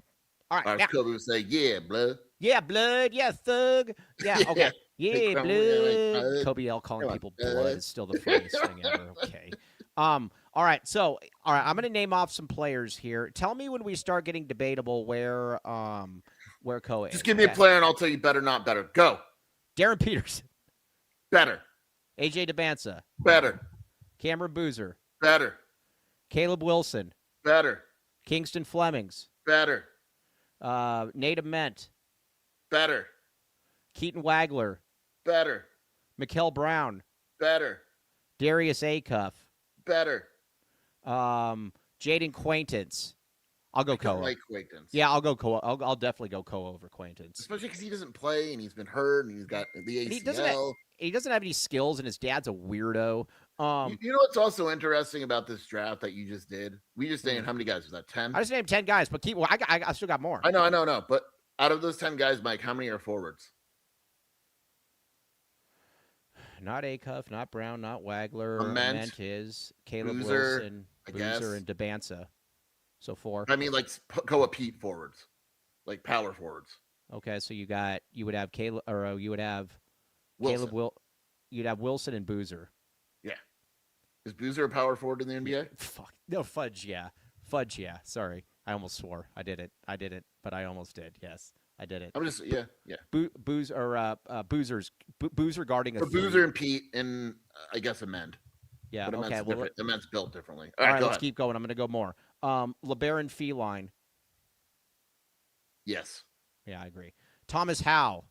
All right, Kobe would say, "Yeah, blood. Yeah, blood. Yeah, thug. Yeah, okay. Yeah, blood." Kobe L calling people blood is still the funniest thing ever. Okay. All right. So, all right, I'm going to name off some players here. Tell me when we start getting debatable where Koa is. Just give me a player and I'll tell you better, not better. Go. Darren Peterson. Better. AJ DeBanza. Better. Cameron Boozer. Better. Caleb Wilson. Better. Kingston Flemings. Better. Nate Ament. Better. Keaton Wagler. Better. Mikkel Brown. Better. Darius Acuff. Better. Jaden Quaintance. I'll go I don't Koa. like Quaintance. Yeah, I'll go Koa. I'll definitely go Koa over Quaintance. Especially because he doesn't play and he's been hurt and he's got the And ACL. he doesn't have any skills, and his dad's a weirdo. You know what's also interesting about this draft that you just did? We just named how many guys? Was that 10? I just named 10 guys, but I still got more. I know. But out of those 10 guys, Mike, how many are forwards? Not Acuff, not Brown, not Wagler. Ament is Caleb Boozer, Wilson, I guess. Boozer, and Debansa. So 4. I mean, like Koa Pete forwards, like power forwards. Okay, so you would have Caleb, or you would have Wilson. you'd have Wilson and Boozer. Yeah. Is Boozer a power forward in the NBA? Fuck. No, fudge, yeah. Fudge, yeah. Sorry. I almost swore. I did it, but I almost did. Yes, I did it. I'm just, yeah. Boozer guarding a For Boozer and Pete and I guess Amend. Yeah, but okay. Well, Amend's built differently. All right, let's ahead. keep going. I'm going to go more. LeBaron Feline. Yes. Yeah, I agree. Thomas Howe.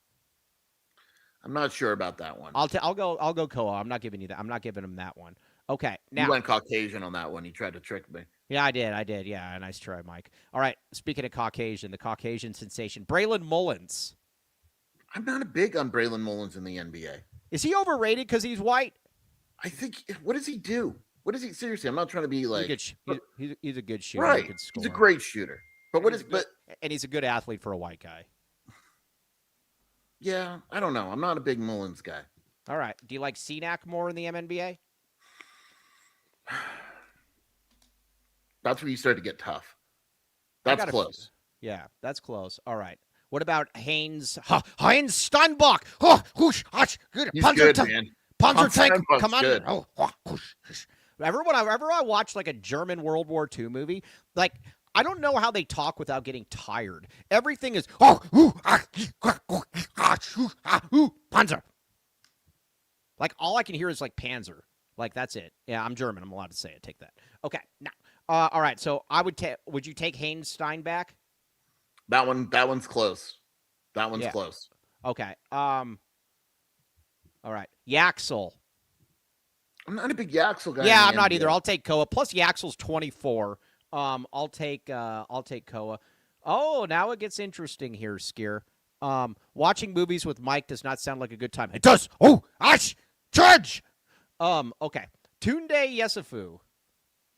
I'm not sure about that one. I'll go Koa. I'm not giving you that. I'm not giving him that one. Okay, now you went Caucasian on that one. You tried to trick me. Yeah, I did. Yeah, nice try, Mike. All right, speaking of Caucasian, the Caucasian sensation, Braylon Mullins. I'm not a big on Braylon Mullins in the NBA. Is he overrated because he's white? I think. What does he do? What is he? Seriously, I'm not trying to be like. He's a good shooter. Right. He's a great shooter. But and he's a good athlete for a white guy. Yeah, I don't know. I'm not a big Mullins guy. All right. Do you like CNAC more in the MNBA? That's where you start to get tough. That's close. Yeah, that's close. All right. What about Heinz Steinbach? Oh, whoosh, hush, good. He's good, man. Panzer tank, come on. Oh, whoosh. Whenever I watch like a German World War II movie, like I don't know how they talk without getting tired. Everything is Panzer. Like all I can hear is like Panzer. Like that's it. Yeah, I'm German. I'm allowed to say it. Take that. Okay. Now, all right. So I would you take Heinz Steinbach? That one's close. That one's close. Okay. All right. Yaxel. I'm not a big Yaxel guy. Yeah, I'm not either. I'll take Koa. Plus Yaxel's 24. I'll take Koa. Oh, now it gets interesting here, Skier. Watching movies with Mike does not sound like a good time. It does. Oh, ash, judge. Okay. Tunde Yesufu.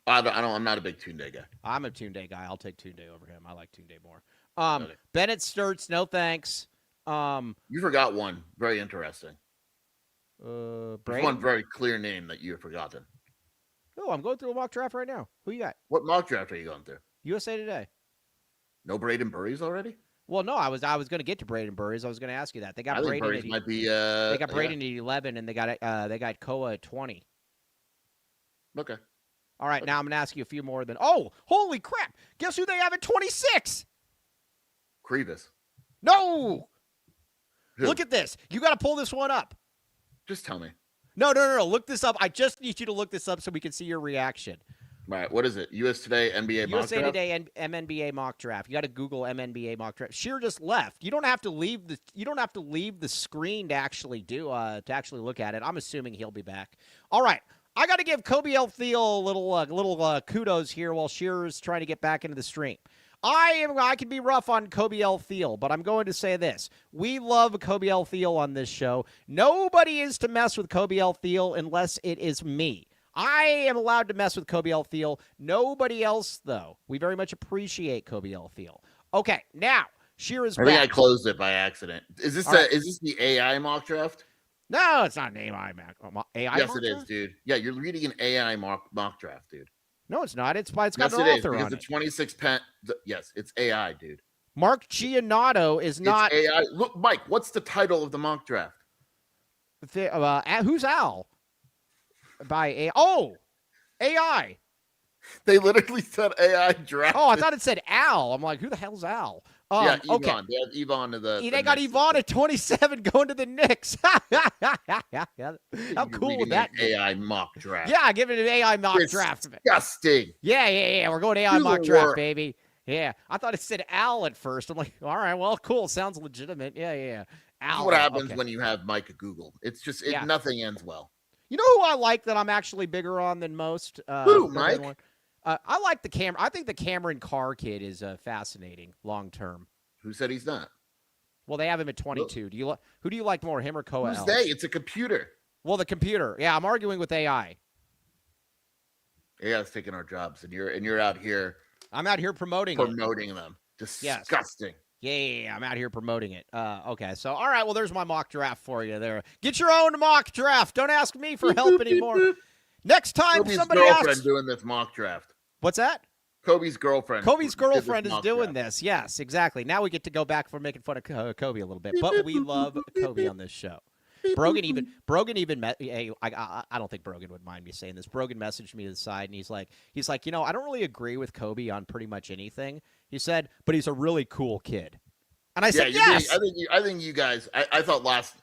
I'm not a big Tunde guy. I'm a Tunde guy. I'll take Tunde over him. I like Tunde more. Okay. Bennett Sturts, no thanks. You forgot one. Very interesting. There's one very clear name that you have forgotten. Oh, I'm going through a mock draft right now. Who you got? What mock draft are you going through? USA Today. No Braden Burries already? Well, no, I was going to get to Braden Burries. I was going to ask you that. They got Braden. Burries might be. They got Braden at 11, and they got Koa at 20. Okay. All right, now I'm going to ask you a few more than. Oh, holy crap! Guess who they have at 26? Krivas. No. Who? Look at this. You got to pull this one up. Just tell me. No. Look this up. I just need you to look this up so we can see your reaction. All right. What is it? US Today NBA mock draft? USA Today and MNBA mock draft. You got to Google MNBA mock draft. Sheer just left. You don't have to leave the screen to actually look at it. I'm assuming he'll be back. All right. I got to give Kobe L. Thiel a little kudos here while Shearer's trying to get back into the stream. I can be rough on Kobe L. Thiel, but I'm going to say this. We love Kobe L. Thiel on this show. Nobody is to mess with Kobe L. Thiel unless it is me. I am allowed to mess with Kobe L. Thiel. Nobody else, though. We very much appreciate Kobe L. Thiel. Okay, now, Shearer's back. I think I closed it by accident. Is this the AI mock draft? No, it's not an AI mock. AI yes, mock it draft? is, dude. Yeah, you're reading an AI mock draft, dude. No, it's not. It's got yes, an author on it. The 26 pen. Yes, it's AI, dude. Mark Giannotto is not AI. Look, Mike, what's the title of the mock draft? Who's Al? By AI. Oh, AI. They literally said AI draft. Oh, I thought it said Al. I'm like, who the hell's Al? Yeah, Yvonne. Okay. They have Yvonne to the. They got Yvonne at 27 going to the Knicks. How cool would that be? AI mock draft. Yeah, give it an AI mock draft. Disgusting. Yeah. We're going AI mock draft, baby. Yeah. I thought it said Al at first. I'm like, all right, well, cool. Sounds legitimate. Yeah. Al. That's what happens when you have Mike at Google. It's just nothing ends well. You know who I like that I'm actually bigger on than most? Who, Mike? I like the Cam. I think the Cameron Carr kid is fascinating long term. Who said he's not? Well, they have him at 22. Who do you like more, him or Koa Who's Ellis? they? It's a computer. Well, the computer. Yeah, I'm arguing with AI. AI's taking our jobs, and you're out here. I'm out here promoting them. Disgusting. Yeah, I'm out here promoting it. Okay, so all right, well, there's my mock draft for you there. Get your own mock draft. Don't ask me for help anymore. Next time Kobe's somebody girlfriend asks, doing this mock draft. what's that? Kobe's girlfriend. Kobe's girlfriend is doing draft. this. Yes, exactly. Now we get to go back for making fun of Kobe a little bit, but we love Kobe on this show. Brogan even met. Hey, I don't think Brogan would mind me saying this. Brogan messaged me to the side, and he's like, I don't really agree with Kobe on pretty much anything. He said, but he's a really cool kid. And I said, yes. I think you guys. I thought last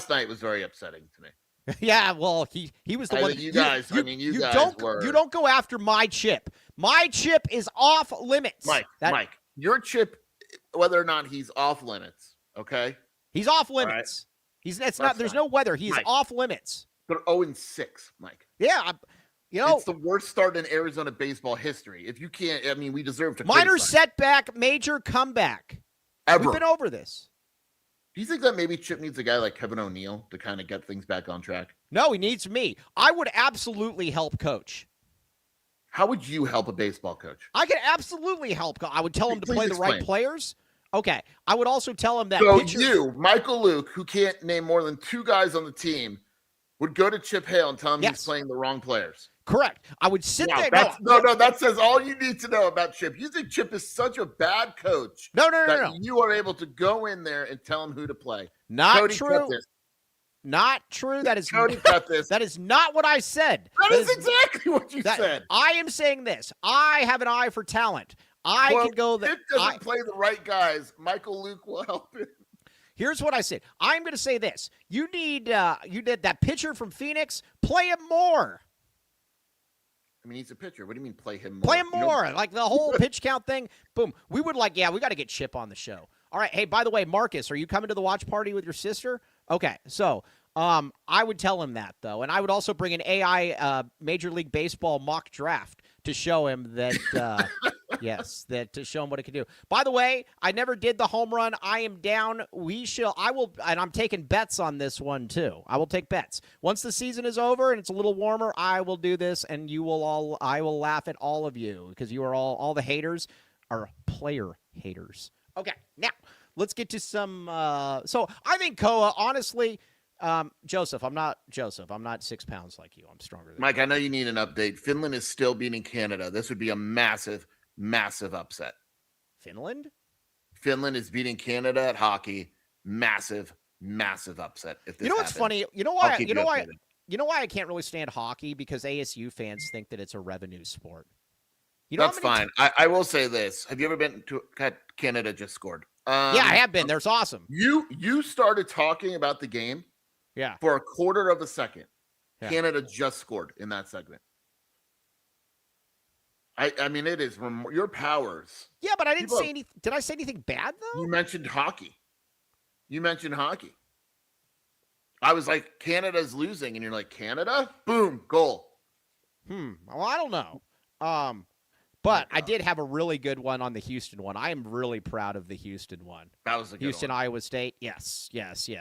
night was very upsetting to me. Yeah, well, he was the one. You guys don't go after my chip. My chip is off limits. Mike, your chip, whether or not he's off limits, okay? He's off limits. Right. There's no weather. He's off limits. They're 0-6, Mike. Yeah, it's the worst start in Arizona baseball history. If you can't, I mean, we deserve to. Minor setback, major comeback. Ever. We've been over this. Do you think that maybe Chip needs a guy like Kevin O'Neill to kind of get things back on track? No, he needs me. I would absolutely help coach. How would you help a baseball coach? I could absolutely help. I would tell him to play the right players. Okay. I would also tell him that. So you, Michael Luke, who can't name more than 2 guys on the team, would go to Chip Hale and tell him he's playing the wrong players. Correct. I would sit there. No, that says all you need to know about Chip. You think Chip is such a bad coach. No. You are able to go in there and tell him who to play. Not true. Not true. That is Cody got this. That is not what I said. That is exactly what you said. I am saying this. I have an eye for talent. Can go there. Chip doesn't play the right guys. Michael Luke will help him. Here's what I said. I'm going to say this. You did that pitcher from Phoenix. Play him more. I mean, he's a pitcher. What do you mean play him more? Play him more. Like the whole pitch count thing. Boom. We got to get Chip on the show. All right. Hey, by the way, Marcus, are you coming to the watch party with your sister? Okay. So I would tell him that, though. And I would also bring an AI Major League Baseball mock draft to show him that, to show him what it can do. By the way, I never did the home run. I am down. And I'm taking bets on this one, too. I will take bets. Once the season is over and it's a little warmer, I will do this, and I will laugh at all of you because you are all the haters are player haters. Okay, now let's get to some. So I think Koa, honestly, Joseph, I'm not 6 pounds like you. I'm stronger than Mike. you. I know you need an update. Finland is still beating Canada. This would be a massive, massive upset. Finland is beating Canada at hockey. Massive, massive upset. If this you know what's happens. funny? You know why I can't really stand hockey? Because ASU fans think that it's a revenue sport. That's fine. I will say this. Have you ever been to Canada just scored? Yeah, I have been. There's awesome. You started talking about the game for a quarter of a second. Yeah. Canada just scored in that segment. I mean, it is your powers. Yeah, but I didn't say anything. Did I say anything bad, though? You mentioned hockey. I was like, Canada's losing. And you're like, Canada? Boom, goal. Well, I don't know. But I did have a really good one on the Houston one. I am really proud of the Houston one. That was a good Houston, one. Iowa State. Yes.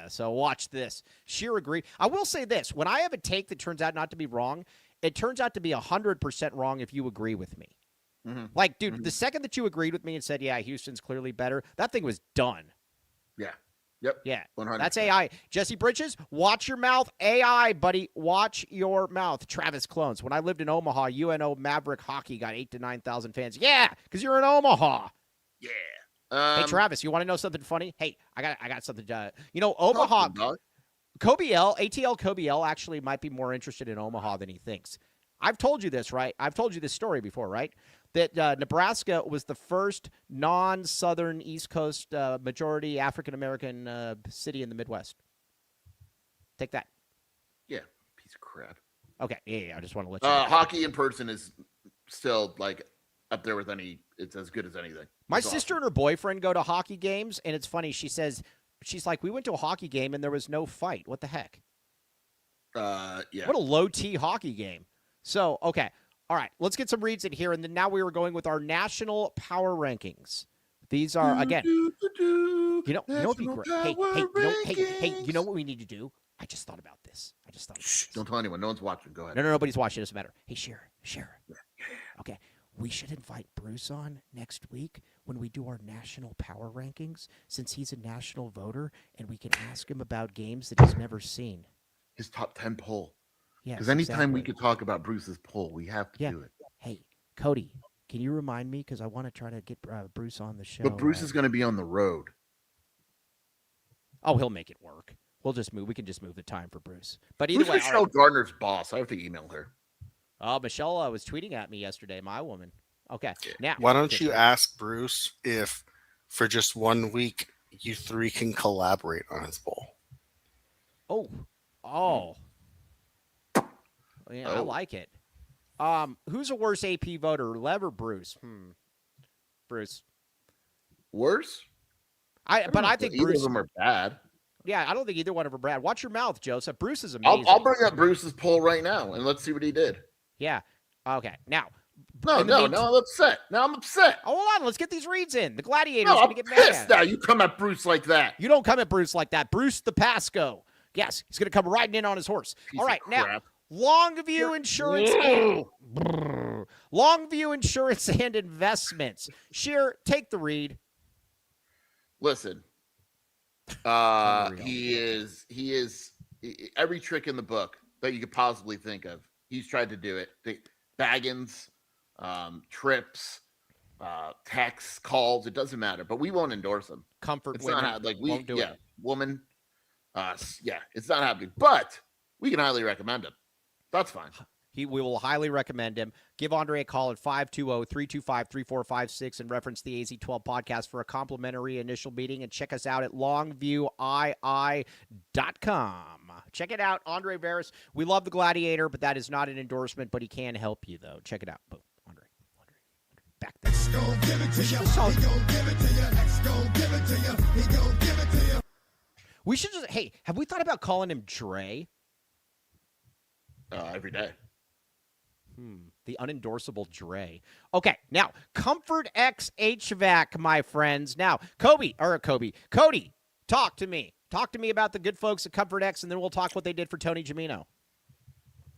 So watch this. Sheer agree. I will say this. When I have a take that turns out not to be wrong, it turns out to be 100% wrong if you agree with me. Mm-hmm. Like, dude, the second that you agreed with me and said, yeah, Houston's clearly better, that thing was done. Yeah. Yep. Yeah. 100%. That's AI. Jesse Bridges, watch your mouth. AI, buddy, watch your mouth. Travis Clones. When I lived in Omaha, UNO Maverick hockey got 8,000 to 9,000 fans. Yeah, because you're in Omaha. Yeah. Hey, Travis, you want to know something funny? Hey, I got something. Omaha. ATL Kobe L actually might be more interested in Omaha than he thinks. I've told you this, right? I've told you this story before, right? That Nebraska was the first non-Southern East Coast majority African-American city in the Midwest. Take that. Yeah, piece of crap. Okay, yeah, I just want to let you know. Hockey in person is still, like, up there with it's as good as anything. My sister and her boyfriend go to hockey games, and it's funny. She's like, we went to a hockey game, and there was no fight. What the heck? Yeah. What a low-T hockey game. So, okay. All right, let's get some reads in here, and then now we are going with our national power rankings. These are again, you know what'd be great. Hey, you know what we need to do? I just thought about this. Shh, don't tell anyone. No one's watching. Go ahead. No, nobody's watching. It doesn't matter. Hey, Share. Okay, we should invite Bruce on next week when we do our national power rankings, since he's a national voter, and we can ask him about games that he's never seen. His top 10 poll. Yeah, because anytime we could talk about Bruce's poll, we have to do it. Hey, Cody, can you remind me? Because I want to try to get Bruce on the show. But Bruce is going to be on the road. Oh, he'll make it work. We can just move the time for Bruce. But either Who's way, Michelle Gardner's boss? I have to email her. Oh, Michelle was tweeting at me yesterday, my woman. Okay. Now, why don't you ask Bruce if for just 1 week you three can collaborate on his poll? Oh. Yeah, I like it. Who's a worse AP voter, Lev or Bruce? Bruce. Worse? I think either Bruce of them are bad. Yeah, I don't think either one of them are bad. Watch your mouth, Joseph. Bruce is amazing. I'll bring up Bruce's poll right now and let's see what he did. Yeah. Okay. Now. No, I'm upset. Now I'm upset. Oh, hold on. Let's get these reads in. The Gladiator's I'm going to get pissed mad. now. You come at Bruce like that. You don't come at Bruce like that. Bruce the Pasco. Yes, he's going to come riding in on his horse. Piece All right, of now, crap. Longview Insurance and Investments. Sheer, take the read. Listen, he is every trick in the book that you could possibly think of. He's tried to do it. Baggins, trips, texts, calls. It doesn't matter, but we won't endorse him. Comfort it's women. not like we, won't do it. Woman. It's not happening, but we can highly recommend him. That's fine. We will highly recommend him. Give Andre a call at 520-325-3456 and reference the AZ12 podcast for a complimentary initial meeting, and check us out at longviewii.com. Check it out, Andre Veras. We love the Gladiator, but that is not an endorsement, but he can help you, though. Check it out. Boom. Andre. Back there. X gon' give it to you. He gon' give it to you. X gon' give it to you. He gon' give it to you. We should just, hey, have we thought about calling him Dre? Every day. The unendorsable Dre. Okay, now, Comfort X HVAC, my friends. Now, Cody, talk to me. Talk to me about the good folks at Comfort X, and then we'll talk what they did for Tony Gimino.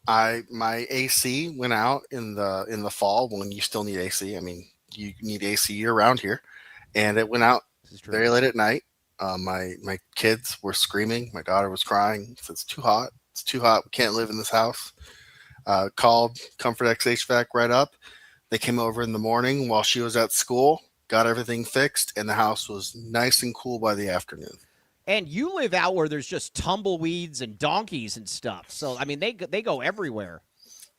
My AC went out in the fall when you still need AC. I mean, you need AC year round here, and it went out very late at night. My kids were screaming. My daughter was crying. Said, "It's too hot. It's too hot. We can't live in this house." Called Comfort X HVAC right up. They came over in the morning while she was at school, got everything fixed, and the house was nice and cool by the afternoon. And you live out where there's just tumbleweeds and donkeys and stuff. So, I mean, they go everywhere.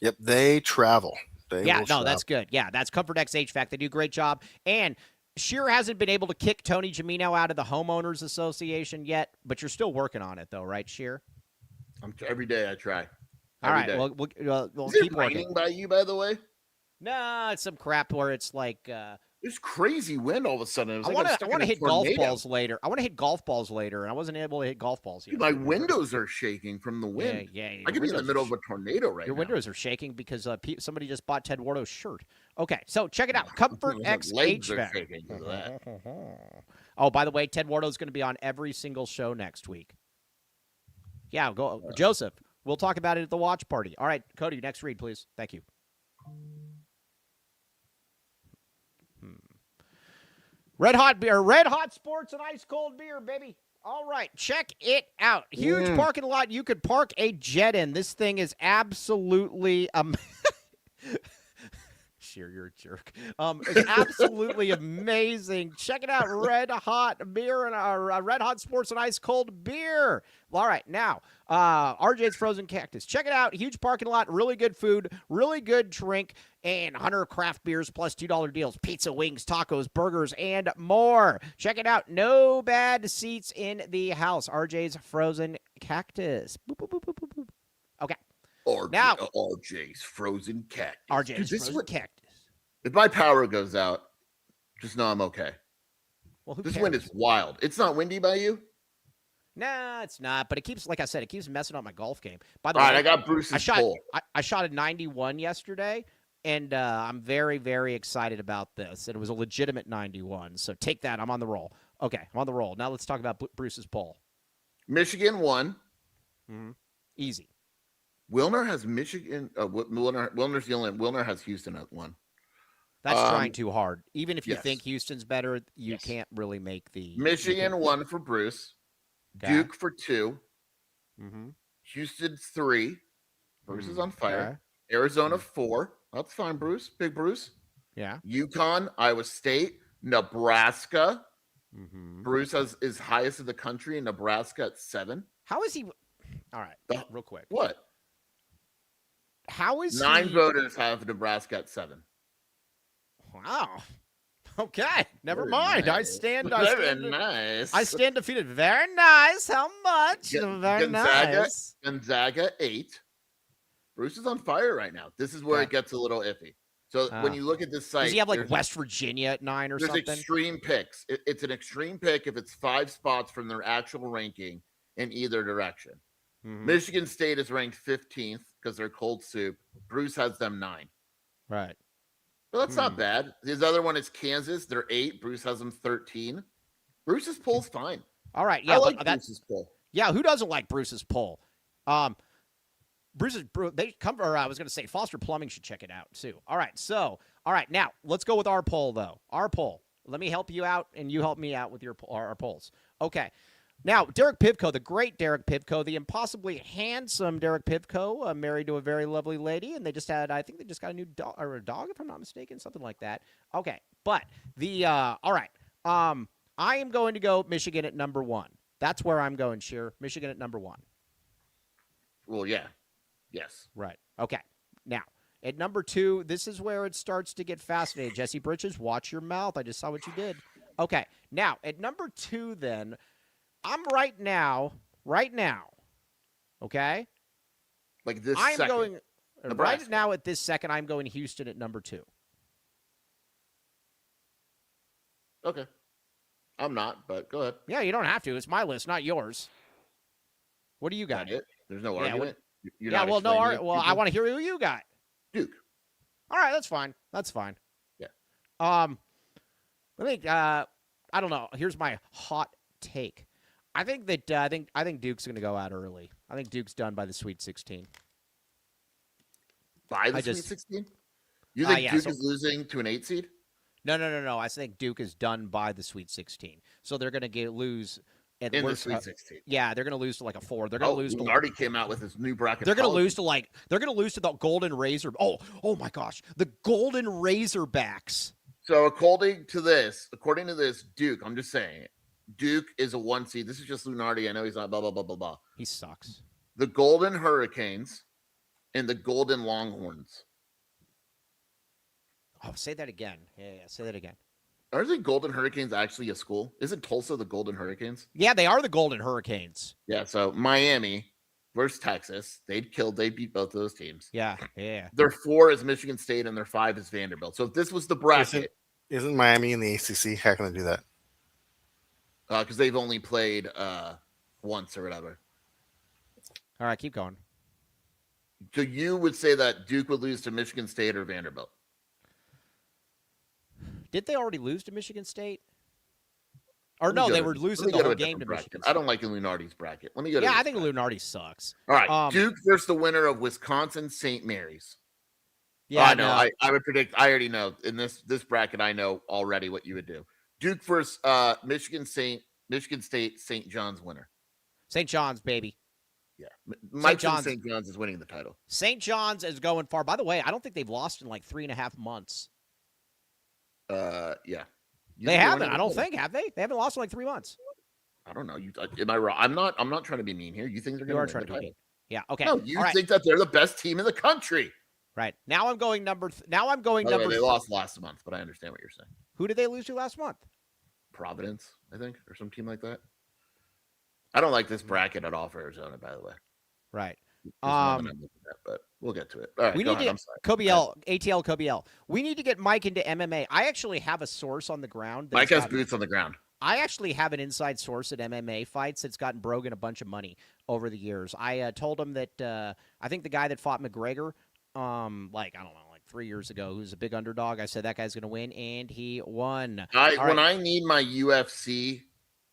Yep, they travel. That's good. Yeah, that's Comfort X HVAC. They do a great job. And Shearer hasn't been able to kick Tony Gimino out of the Homeowners Association yet, but you're still working on it, though, right, Shearer? Every day I try. All right, we'll keep working. By you, by the way? No, it's some crap where it's like there's crazy wind all of a sudden. I want to hit golf balls later. and I wasn't able to hit golf balls yet. My windows are shaking from the wind. Yeah. I could be in the middle of a tornado right now. Your windows are shaking because somebody just bought Ted Wardo's shirt. Okay, so check it out. Comfort X Legs HVAC. are shaking because of that. Oh, by the way, Ted Wardo's going to be on every single show next week. Yeah, go Joseph. We'll talk about it at the watch party. All right, Cody, next read, please. Thank you. Red hot beer, red hot sports and ice cold beer, baby. All right, check it out. Huge parking lot you could park a jet in. This thing is absolutely Sheer, you're a jerk. It's absolutely amazing. Check it out. Red hot beer and red hot sports and ice cold beer. All right, now RJ's Frozen Cactus. Check it out. Huge parking lot, really good food, really good drink, and 100 craft beers plus $2 deals. Pizza, wings, tacos, burgers, and more. Check it out. No bad seats in the house. RJ's Frozen Cactus. Boop, boop, boop, boop, boop, boop. Okay. RJ's Frozen Cactus. RJ's Frozen Cactus. If my power goes out, just know I'm okay. Well, this wind is wild. It's not windy by you? Nah, it's not. But it keeps, like I said, it keeps messing up my golf game. By the way, I got Bruce's poll. I shot a 91 yesterday. and I'm very, very excited about this. And it was a legitimate 91. So take that. I'm on the roll. Okay, I'm on the roll. Now let's talk about Bruce's poll. Michigan 1. Mm-hmm. Easy. Wilner has Michigan. Wilner's the only. Wilner has Houston at 1. That's trying too hard. Even if you yes. think Houston's better, you Yes. can't really make the Michigan 1 for Bruce. Okay. Duke for 2. Mm-hmm. Houston 3. Bruce is on fire. Arizona 4. That's fine, Bruce. Big Bruce. Yeah. UConn, Iowa State, Nebraska. Mm-hmm. Bruce is highest in the country, and Nebraska at 7. How is he? All right, real quick. What? How is 9 he? voters have Nebraska at 7. Wow. Okay, never Very mind. nice. Nice. I stand defeated. Very nice. How much? Very Gonzaga, nice. Gonzaga 8. Bruce is on fire right now. This is where it gets a little iffy. So when you look at this site, does he have like West Virginia at 9 or something? There's extreme picks. It's an extreme pick if it's 5 spots from their actual ranking in either direction. Mm-hmm. Michigan State is ranked 15th because they're cold soup. Bruce has them 9. Right. Well, that's not bad. His other one is Kansas. They're 8. Bruce has them 13. Bruce's poll's fine. All right. Yeah, I like Bruce's poll. Yeah, who doesn't like Bruce's poll? They come. Or I was going to say Foster Plumbing should check it out too. All right. Now let's go with our poll though. Our poll. Let me help you out, and you help me out with our polls. Okay. Now, Derek Pivko, the great Derek Pivko, the impossibly handsome Derek Pivko, married to a very lovely lady, and I think they just got a new dog, or a dog, if I'm not mistaken, something like that. Okay, but all right. I am going to go Michigan at number 1. That's where I'm going, Sheer. Michigan at number 1. Well, yeah. Yes. Right. Okay. Now, at number 2, this is where it starts to get fascinating. Jesse Bridges, watch your mouth. I just saw what you did. Okay. Now, at number 2, then, I'm right now, okay? Like this I'm second. going, Nebraska. right now at this second, I'm going Houston at number 2. Okay. I'm not, but go ahead. Yeah, you don't have to. It's my list, not yours. What do you got? It? There's no argument. I want to hear who you got. Duke. All right, that's fine. Yeah. Let me. I don't know. Here's my hot take. I think that I think Duke's going to go out early. I think Duke's done by the Sweet 16. By the Sweet 16? You think Duke is losing to an 8 seed? No. I think Duke is done by the Sweet 16. So they're going to lose in the Sweet 16. Yeah, they're going to lose to like a 4. They're going to lose. Lunardi came out with his new bracket. They're going to lose to the Golden Razor. Oh my gosh, the Golden Razorbacks. So according to this, Duke. I'm just saying it. Duke is a 1 seed. This is just Lunardi. I know he's not blah, blah, blah, blah, blah. He sucks. The Golden Hurricanes and the Golden Longhorns. Oh, say that again. Yeah, say that again. Are the Golden Hurricanes actually a school? Isn't Tulsa the Golden Hurricanes? Yeah, they are the Golden Hurricanes. Yeah, so Miami versus Texas. They beat both of those teams. Yeah. Their 4 is Michigan State and their 5 is Vanderbilt. So if this was the bracket. Isn't Miami in the ACC? How can they do that? Because they've only played once or whatever. All right, keep going. So you would say that Duke would lose to Michigan State or Vanderbilt? Did they already lose to Michigan State? Or no, they were losing the whole game to Michigan State. I don't like Lunardi's bracket. Let me go to I think Lunardi sucks. All right, Duke versus the winner of Wisconsin St. Mary's. Yeah, I know. I would predict. I already know in this bracket. I know already what you would do. Duke versus Michigan State, St. John's winner. St. John's, baby. Yeah. St. John's is winning the title. St. John's is going far. By the way, I don't think they've lost in like 3.5 months. Yeah. They haven't. I don't think. Have they? They haven't lost in like 3 months. I don't know. Am I wrong? I'm not trying to be mean here. You think they're going to win the title? Yeah. Okay. No, you think that they're the best team in the country. Right. Now I'm going number. They lost last month, but I understand what you're saying. Who did they lose to last month? Providence, I think, or some team like that. I don't like this bracket at all for Arizona, by the way. Right. But we'll get to it. All right, we need to ATL Kobiel. We need to get Mike into MMA. I actually have a source on the ground. Mike has boots on the ground. I actually have an inside source at MMA fights that's gotten Brogan a bunch of money over the years. I told him that I think the guy that fought McGregor, like I don't know, like 3 years ago, who's a big underdog. I said that guy's going to win, and he won. When I need my UFC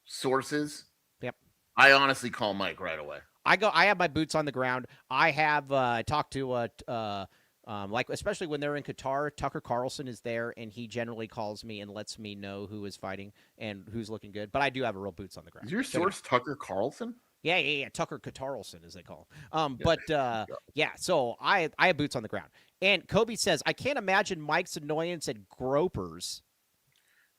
sources, Yep. I honestly call Mike right away. I have my boots on the ground. I have talked to like especially when they're in Qatar, Tucker Carlson is there, and he generally calls me and lets me know who is fighting and who's looking good. But I do have a real boots on the ground. Is your source Tucker Carlson? Yeah. Tucker Carlson, as they call him. Yeah. So I have boots on the ground. And Kobe says, I can't imagine Mike's annoyance at gropers.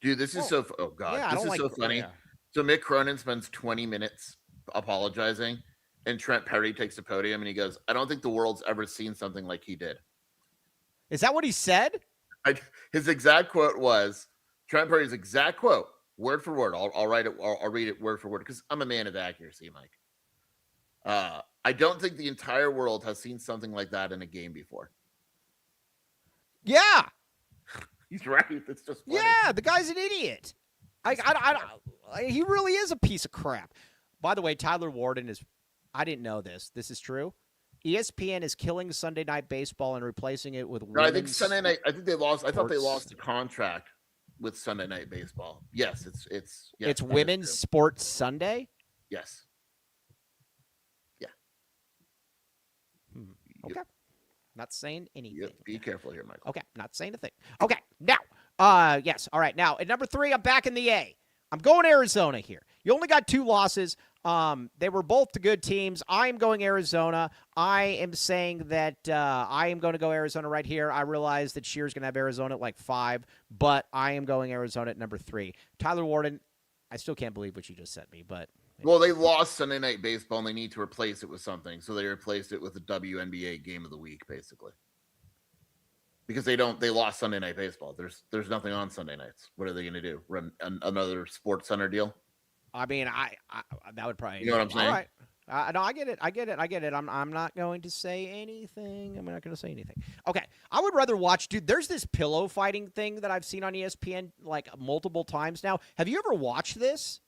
Dude, this is so. Oh God, yeah, this is so funny. Yeah. So Mick Cronin spends 20 minutes apologizing, and Trent Perry takes the podium and he goes, "I don't think the world's ever seen something like he did." Is that what he said? His exact quote was Trent Perry's exact quote, word for word. I'll write it. I'll read it word for word because I'm a man of accuracy, Mike. I don't think the entire world has seen something like that in a game before. Yeah. He's right. It's just funny. Yeah, the guy's an idiot. He really is a piece of crap. By the way, Tyler Warden is. I didn't know this. This is true. ESPN is killing Sunday Night Baseball and replacing it with. No, I think Sunday Night. I think they lost. I thought they lost the contract with Sunday Night Baseball. Yes, it's Women's Sports Sunday. Yes. Yeah. Okay. Not saying anything. Yep. Be careful here, Michael. Okay, not saying a thing. Okay, now, yes, all right. Now, at number 3, I'm back in the A. I'm going Arizona here. You only got 2 losses. They were both the good teams. I am going Arizona. I am saying that I am going to go Arizona right here. I realize that Shear's going to have Arizona at like 5, but I am going Arizona at number 3. Tyler Warden, I still can't believe what you just sent me, but. Well, they lost Sunday Night Baseball, and they need to replace it with something. So they replaced it with the WNBA Game of the Week, basically, because they lost Sunday Night Baseball. There's nothing on Sunday nights. What are they going to do? Run another Sports Center deal? I mean, I that would probably. You know what I'm saying? All right. No, I get it. I'm not going to say anything. I'm not going to say anything. Okay. I would rather watch, dude. There's this pillow fighting thing that I've seen on ESPN like multiple times now. Have you ever watched this?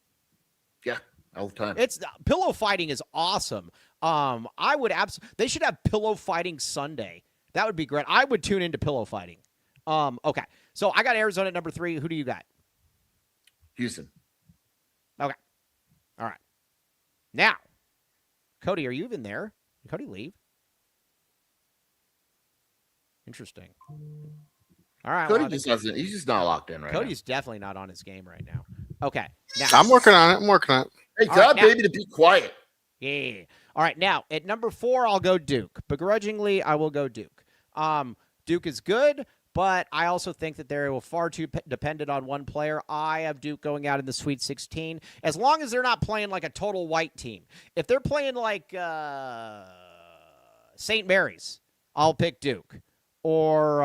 Yeah. All the time. It's pillow fighting is awesome. I would they should have pillow fighting Sunday. That would be great. I would tune into pillow fighting. Okay. So I got Arizona at number 3. Who do you got? Houston. Okay. All right. Now, Cody, are you even there? Did Cody leave? Interesting. All right. Cody he's just not locked in right Cody's definitely not on his game right now. Okay. Now, I'm working on it. Hey, tell baby to be quiet. Yeah. All right. Now, at number 4, I'll go Duke. Begrudgingly, I will go Duke. Duke is good, but I also think that they're far too dependent on one player. I have Duke going out in the Sweet 16, as long as they're not playing like a total white team. If they're playing like St. Mary's, I'll pick Duke. Or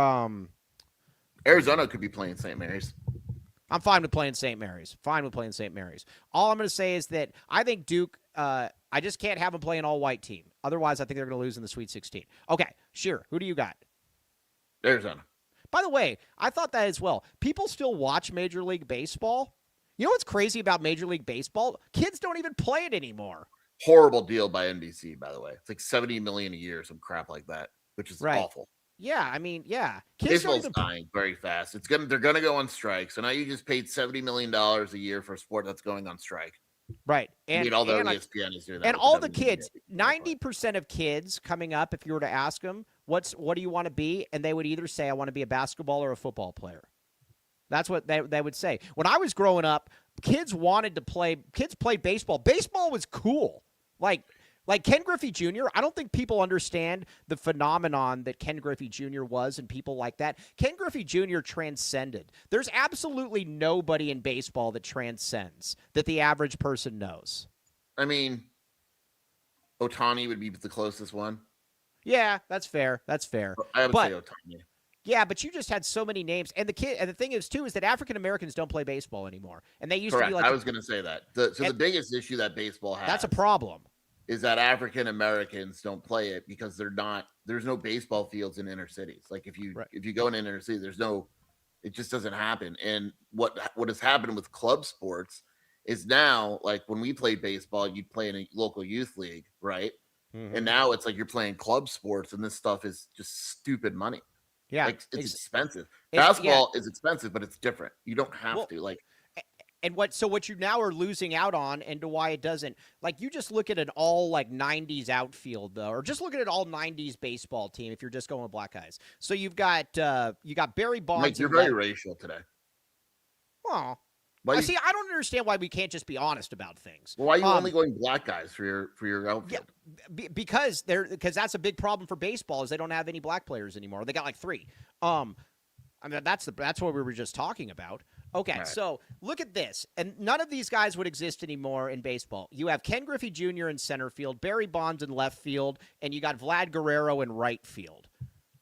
Arizona could be playing St. Mary's. I'm fine with playing St. Mary's. All I'm going to say is that I think Duke, I just can't have them play an all-white team. Otherwise, I think they're going to lose in the Sweet 16. Okay, sure. Who do you got? Arizona. By the way, I thought that as well. People still watch Major League Baseball. You know what's crazy about Major League Baseball? Kids don't even play it anymore. Horrible deal by NBC, by the way. It's like $70 million a year, some crap like that, which is awful. Yeah, I mean, yeah. Baseball's dying very fast. They're gonna go on strike. So now you just paid $70 million a year for a sport that's going on strike. Right. And although ESPN is doing that. And all the kids, 90% of kids coming up, if you were to ask them, what do you want to be? And they would either say, I want to be a basketball or a football player. That's what they would say. When I was growing up, kids played baseball. Baseball was cool. Like Ken Griffey Jr., I don't think people understand the phenomenon that Ken Griffey Jr. was and people like that. Ken Griffey Jr. transcended. There's absolutely nobody in baseball that transcends, that the average person knows. I mean, Ohtani would be the closest one. Yeah, that's fair. I would say Ohtani. Yeah, but you just had so many names. And the thing is, too, is that African Americans don't play baseball anymore. And they used to be like... I was going to say that. The biggest issue that baseball has... That's a problem. Is that African Americans don't play it because there's no baseball fields in inner cities. Like if you go in inner city, it just doesn't happen. And what has happened with club sports is now, like when we played baseball, you'd play in a local youth league, right? Mm-hmm. And now it's like you're playing club sports and this stuff is just stupid money. Yeah, Like it's expensive. yeah. Basketball is expensive, but it's different. You don't have to like. And what you now are losing out on, and to why it doesn't, like, you just look at an all like 90s outfield though, or just look at an all 90s baseball team if you're just going with black guys. So you got Barry Bonds Mike, you're and very racial today. Oh, Why see, I don't understand why we can't just be honest about things. Well, why are you only going black guys for your outfield? Yeah, because that's a big problem for baseball is they don't have any black players anymore. They got like 3. I mean that's what we were just talking about. Okay, right. So look at this. And none of these guys would exist anymore in baseball. You have Ken Griffey Jr. in center field, Barry Bonds in left field, and you got Vlad Guerrero in right field.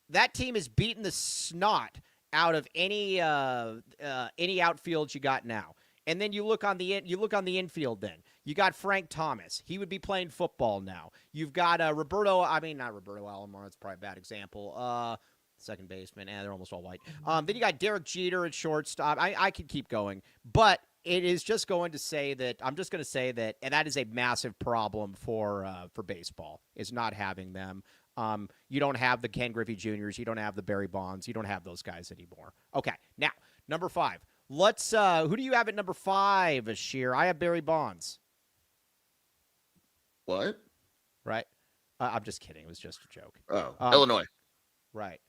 That team is beating the snot out of any outfields you got now. And then you look on the infield. Then you got Frank Thomas. He would be playing football now. You've got not Roberto Alomar. That's probably a bad example. Second baseman, they're almost all white. Then you got Derek Jeter at shortstop. I could keep going, but it is just going to say that I'm just going to say that, and that is a massive problem for baseball is not having them. You don't have the Ken Griffey Juniors. You don't have the Barry Bonds. You don't have those guys anymore. Okay, now number 5. Let's. Who do you have at number 5, Sheer? I have Barry Bonds. What? Right. I'm just kidding. It was just a joke. Oh, Illinois. Right.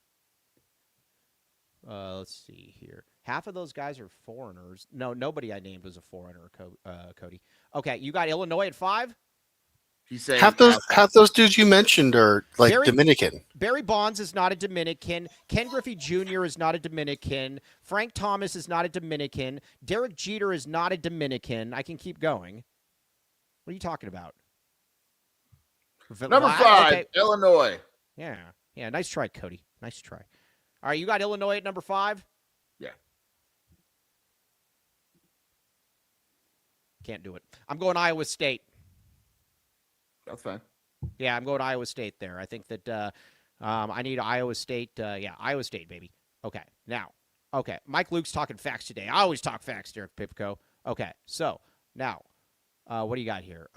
Let's see here. Half of those guys are foreigners. No, nobody I named was a foreigner, Cody. Okay, you got Illinois at 5? He's saying half those dudes you mentioned are like Dominican. Barry Bonds is not a Dominican. Ken Griffey Jr. is not a Dominican. Frank Thomas is not a Dominican. Derek Jeter is not a Dominican. I can keep going. What are you talking about? Number 5, okay. Illinois. Yeah. Nice try, Cody. Nice try. All right, you got Illinois at number 5? Yeah. Can't do it. I'm going Iowa State. That's fine. Yeah, I'm going Iowa State there. I think that I need Iowa State. Iowa State, baby. Okay, now. Okay, Mike Luke's talking facts today. I always talk facts, Derek Pipko. Okay, so now, what do you got here?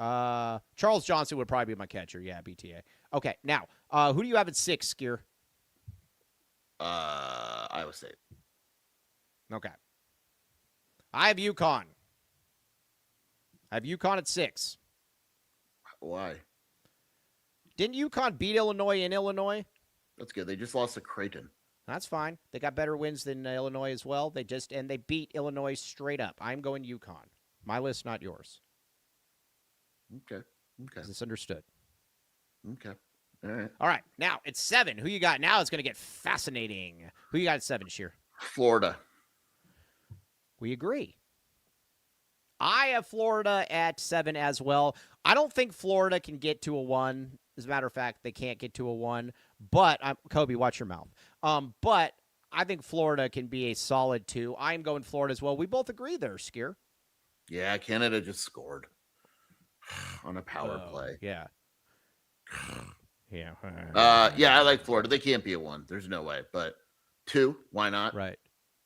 Charles Johnson would probably be my catcher. Yeah, BTA. Okay, now, who do you have at 6, Skier? Iowa State. Okay. I have UConn. I have UConn at 6. Why? Didn't UConn beat Illinois in Illinois? That's good. They just lost to Creighton. That's fine. They got better wins than Illinois as well. They beat Illinois straight up. I'm going UConn. My list, not yours. Okay. Is this understood? Okay. All right. All right. Now it's 7. Who you got? Now it's going to get fascinating. Who you got at 7, Sheer? Florida. We agree. I have Florida at 7 as well. I don't think Florida can get to a 1. As a matter of fact, they can't get to a 1. But, Kobe, watch your mouth. But I think Florida can be a solid 2. I'm going Florida as well. We both agree there, Skier. Yeah, Canada just scored on a power play. Yeah. Yeah. Yeah, I like Florida. They can't be a 1. There's no way. But 2, why not? Right.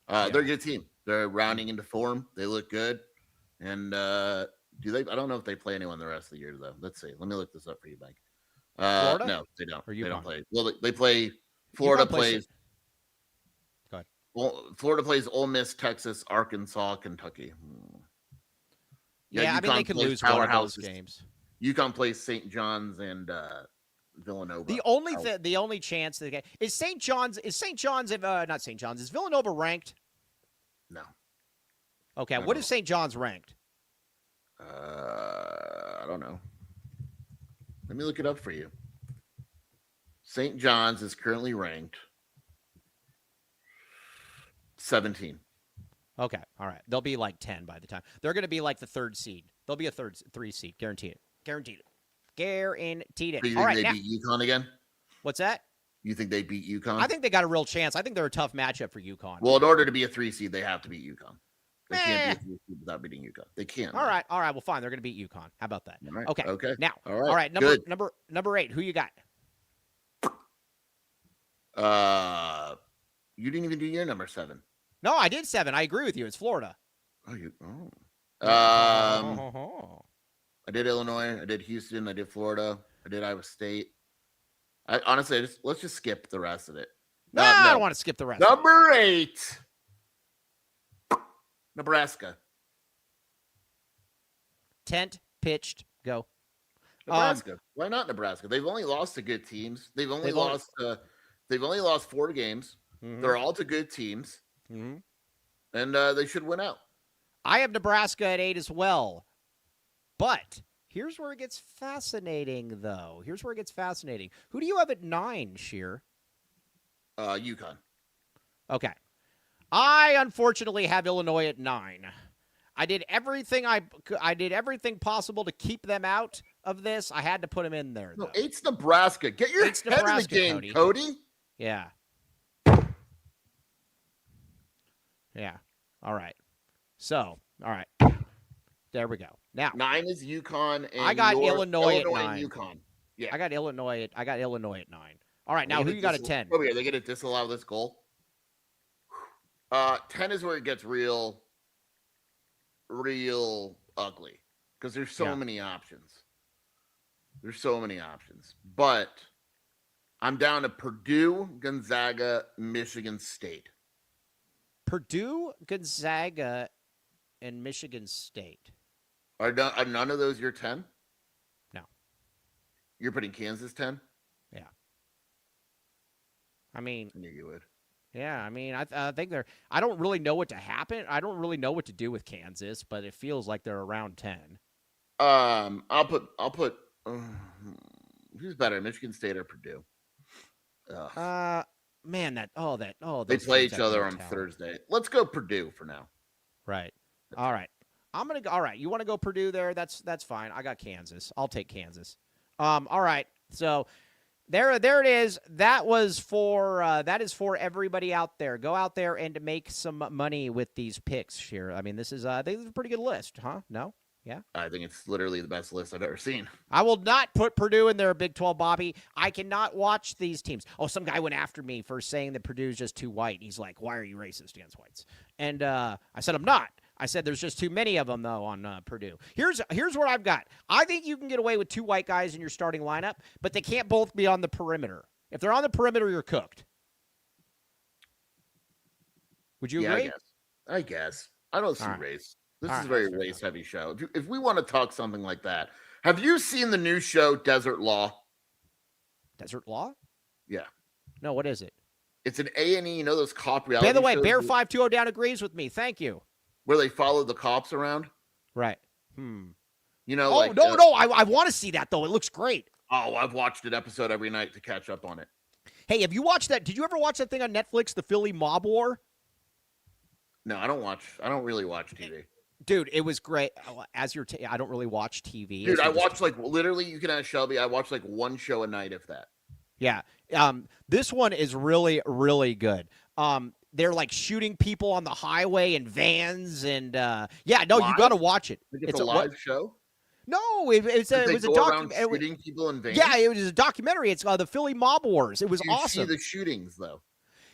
They're a good team. They're rounding into form. They look good. And do they? I don't know if they play anyone the rest of the year though. Let's see. Let me look this up for you, Mike. Florida? No, they don't. Or they UConn? don't play. Well, they play. Florida plays. Go ahead. Well, Florida plays Ole Miss, Texas, Arkansas, Kentucky. Yeah, I mean they could lose one of those games. UConn plays St. John's and Villanova. The only chance that is St. John's. Is St. John's? Not St. John's. Is Villanova ranked? No. Okay, what is St. John's ranked? I don't know. Let me look it up for you. St. John's is currently ranked 17. Okay, all right. They'll be like 10 by the time. They're going to be like the 3rd seed. They'll be a 3 seed. Guaranteed it. Guaranteed it. Guaranteed it. So you think they beat UConn again? What's that? You think they beat UConn? I think they got a real chance. I think they're a tough matchup for UConn. Well, in order to be a 3 seed, they have to beat UConn. They can't be a 3 seed without beating UConn. They can't. All right. Well, fine. They're going to beat UConn. How about that? All right. Okay. Now, all right. All right. Number 8. Who you got? You didn't even do your number 7. No, I did 7. I agree with you. It's Florida. I did Illinois. I did Houston. I did Florida. I did Iowa State. Honestly, let's just skip the rest of it. No, I No. don't want to skip the rest. Number 8. Nebraska. Tent, pitched, go. Nebraska. Why not Nebraska? They've only lost to good teams. They've only lost 4 games. Mhm. They're all to good teams. Mhm. And they should win out. I have Nebraska at 8 as well. But here's where it gets fascinating, though. Here's where it gets fascinating. Who do you have at 9, Sheer? UConn. Okay. I unfortunately have Illinois at 9. I did everything possible to keep them out of this. I had to put them in there, though. No, 8's Nebraska. Get your head in the game, Cody. Yeah. Yeah. All right. So, all right. There we go. Now 9 is UConn, and I got Illinois at 9. And UConn. Yeah, I got Illinois at 9. All right, now who you got at 10? Oh, yeah, they going to disallow this goal? 10 is where it gets real ugly because there's so many options. But I'm down to Purdue, Gonzaga, Michigan State. Purdue, Gonzaga, and Michigan State. Are none of those your 10? No. You're putting Kansas 10? Yeah. I mean, I knew you would. Yeah, I mean, I think they're. I don't really know what to happen. I don't really know what to do with Kansas, but it feels like they're around 10. I'll put. Who's better, Michigan State or Purdue? Man, they play each other on Thursday. Let's go Purdue for now. Right. All right. I'm gonna go. All right. You want to go Purdue there? That's fine. I got Kansas. I'll take Kansas. All right. So. There it is. That is for everybody out there. Go out there and make some money with these picks here. I mean, this is a pretty good list, huh? No? Yeah? I think it's literally the best list I've ever seen. I will not put Purdue in their Big 12, Bobby. I cannot watch these teams. Oh, some guy went after me for saying that Purdue is just too white. He's like, why are you racist against whites? And I said, I'm not. I said there's just too many of them, though, on Purdue. Here's what I've got. I think you can get away with 2 white guys in your starting lineup, but they can't both be on the perimeter. If they're on the perimeter, you're cooked. Would you agree? I guess. I don't see race. This is a very race-heavy show. If we want to talk something like that, have you seen the new show, Desert Law? Desert Law? Yeah. No, what is it? It's an A&E, you know those cop reality shows? By the way, shows Bear520 down agrees with me. Thank you. Where they follow the cops around? Right. You know, no. I want to see that, though. It looks great. Oh, I've watched an episode every night to catch up on it. Hey, have you watched that? Did you ever watch that thing on Netflix, the Philly Mob War? No, I don't really watch TV. Dude, it was great. I don't really watch TV. Dude, I watch literally, you can ask Shelby, I watch one show a night, if that. Yeah. This one is really, really good. They're shooting people on the highway in vans, and you got to watch it. It's a live show. No, it was a documentary. Shooting people in vans. Yeah, it was a documentary. It's the Philly Mob Wars. It was awesome. You see the shootings though.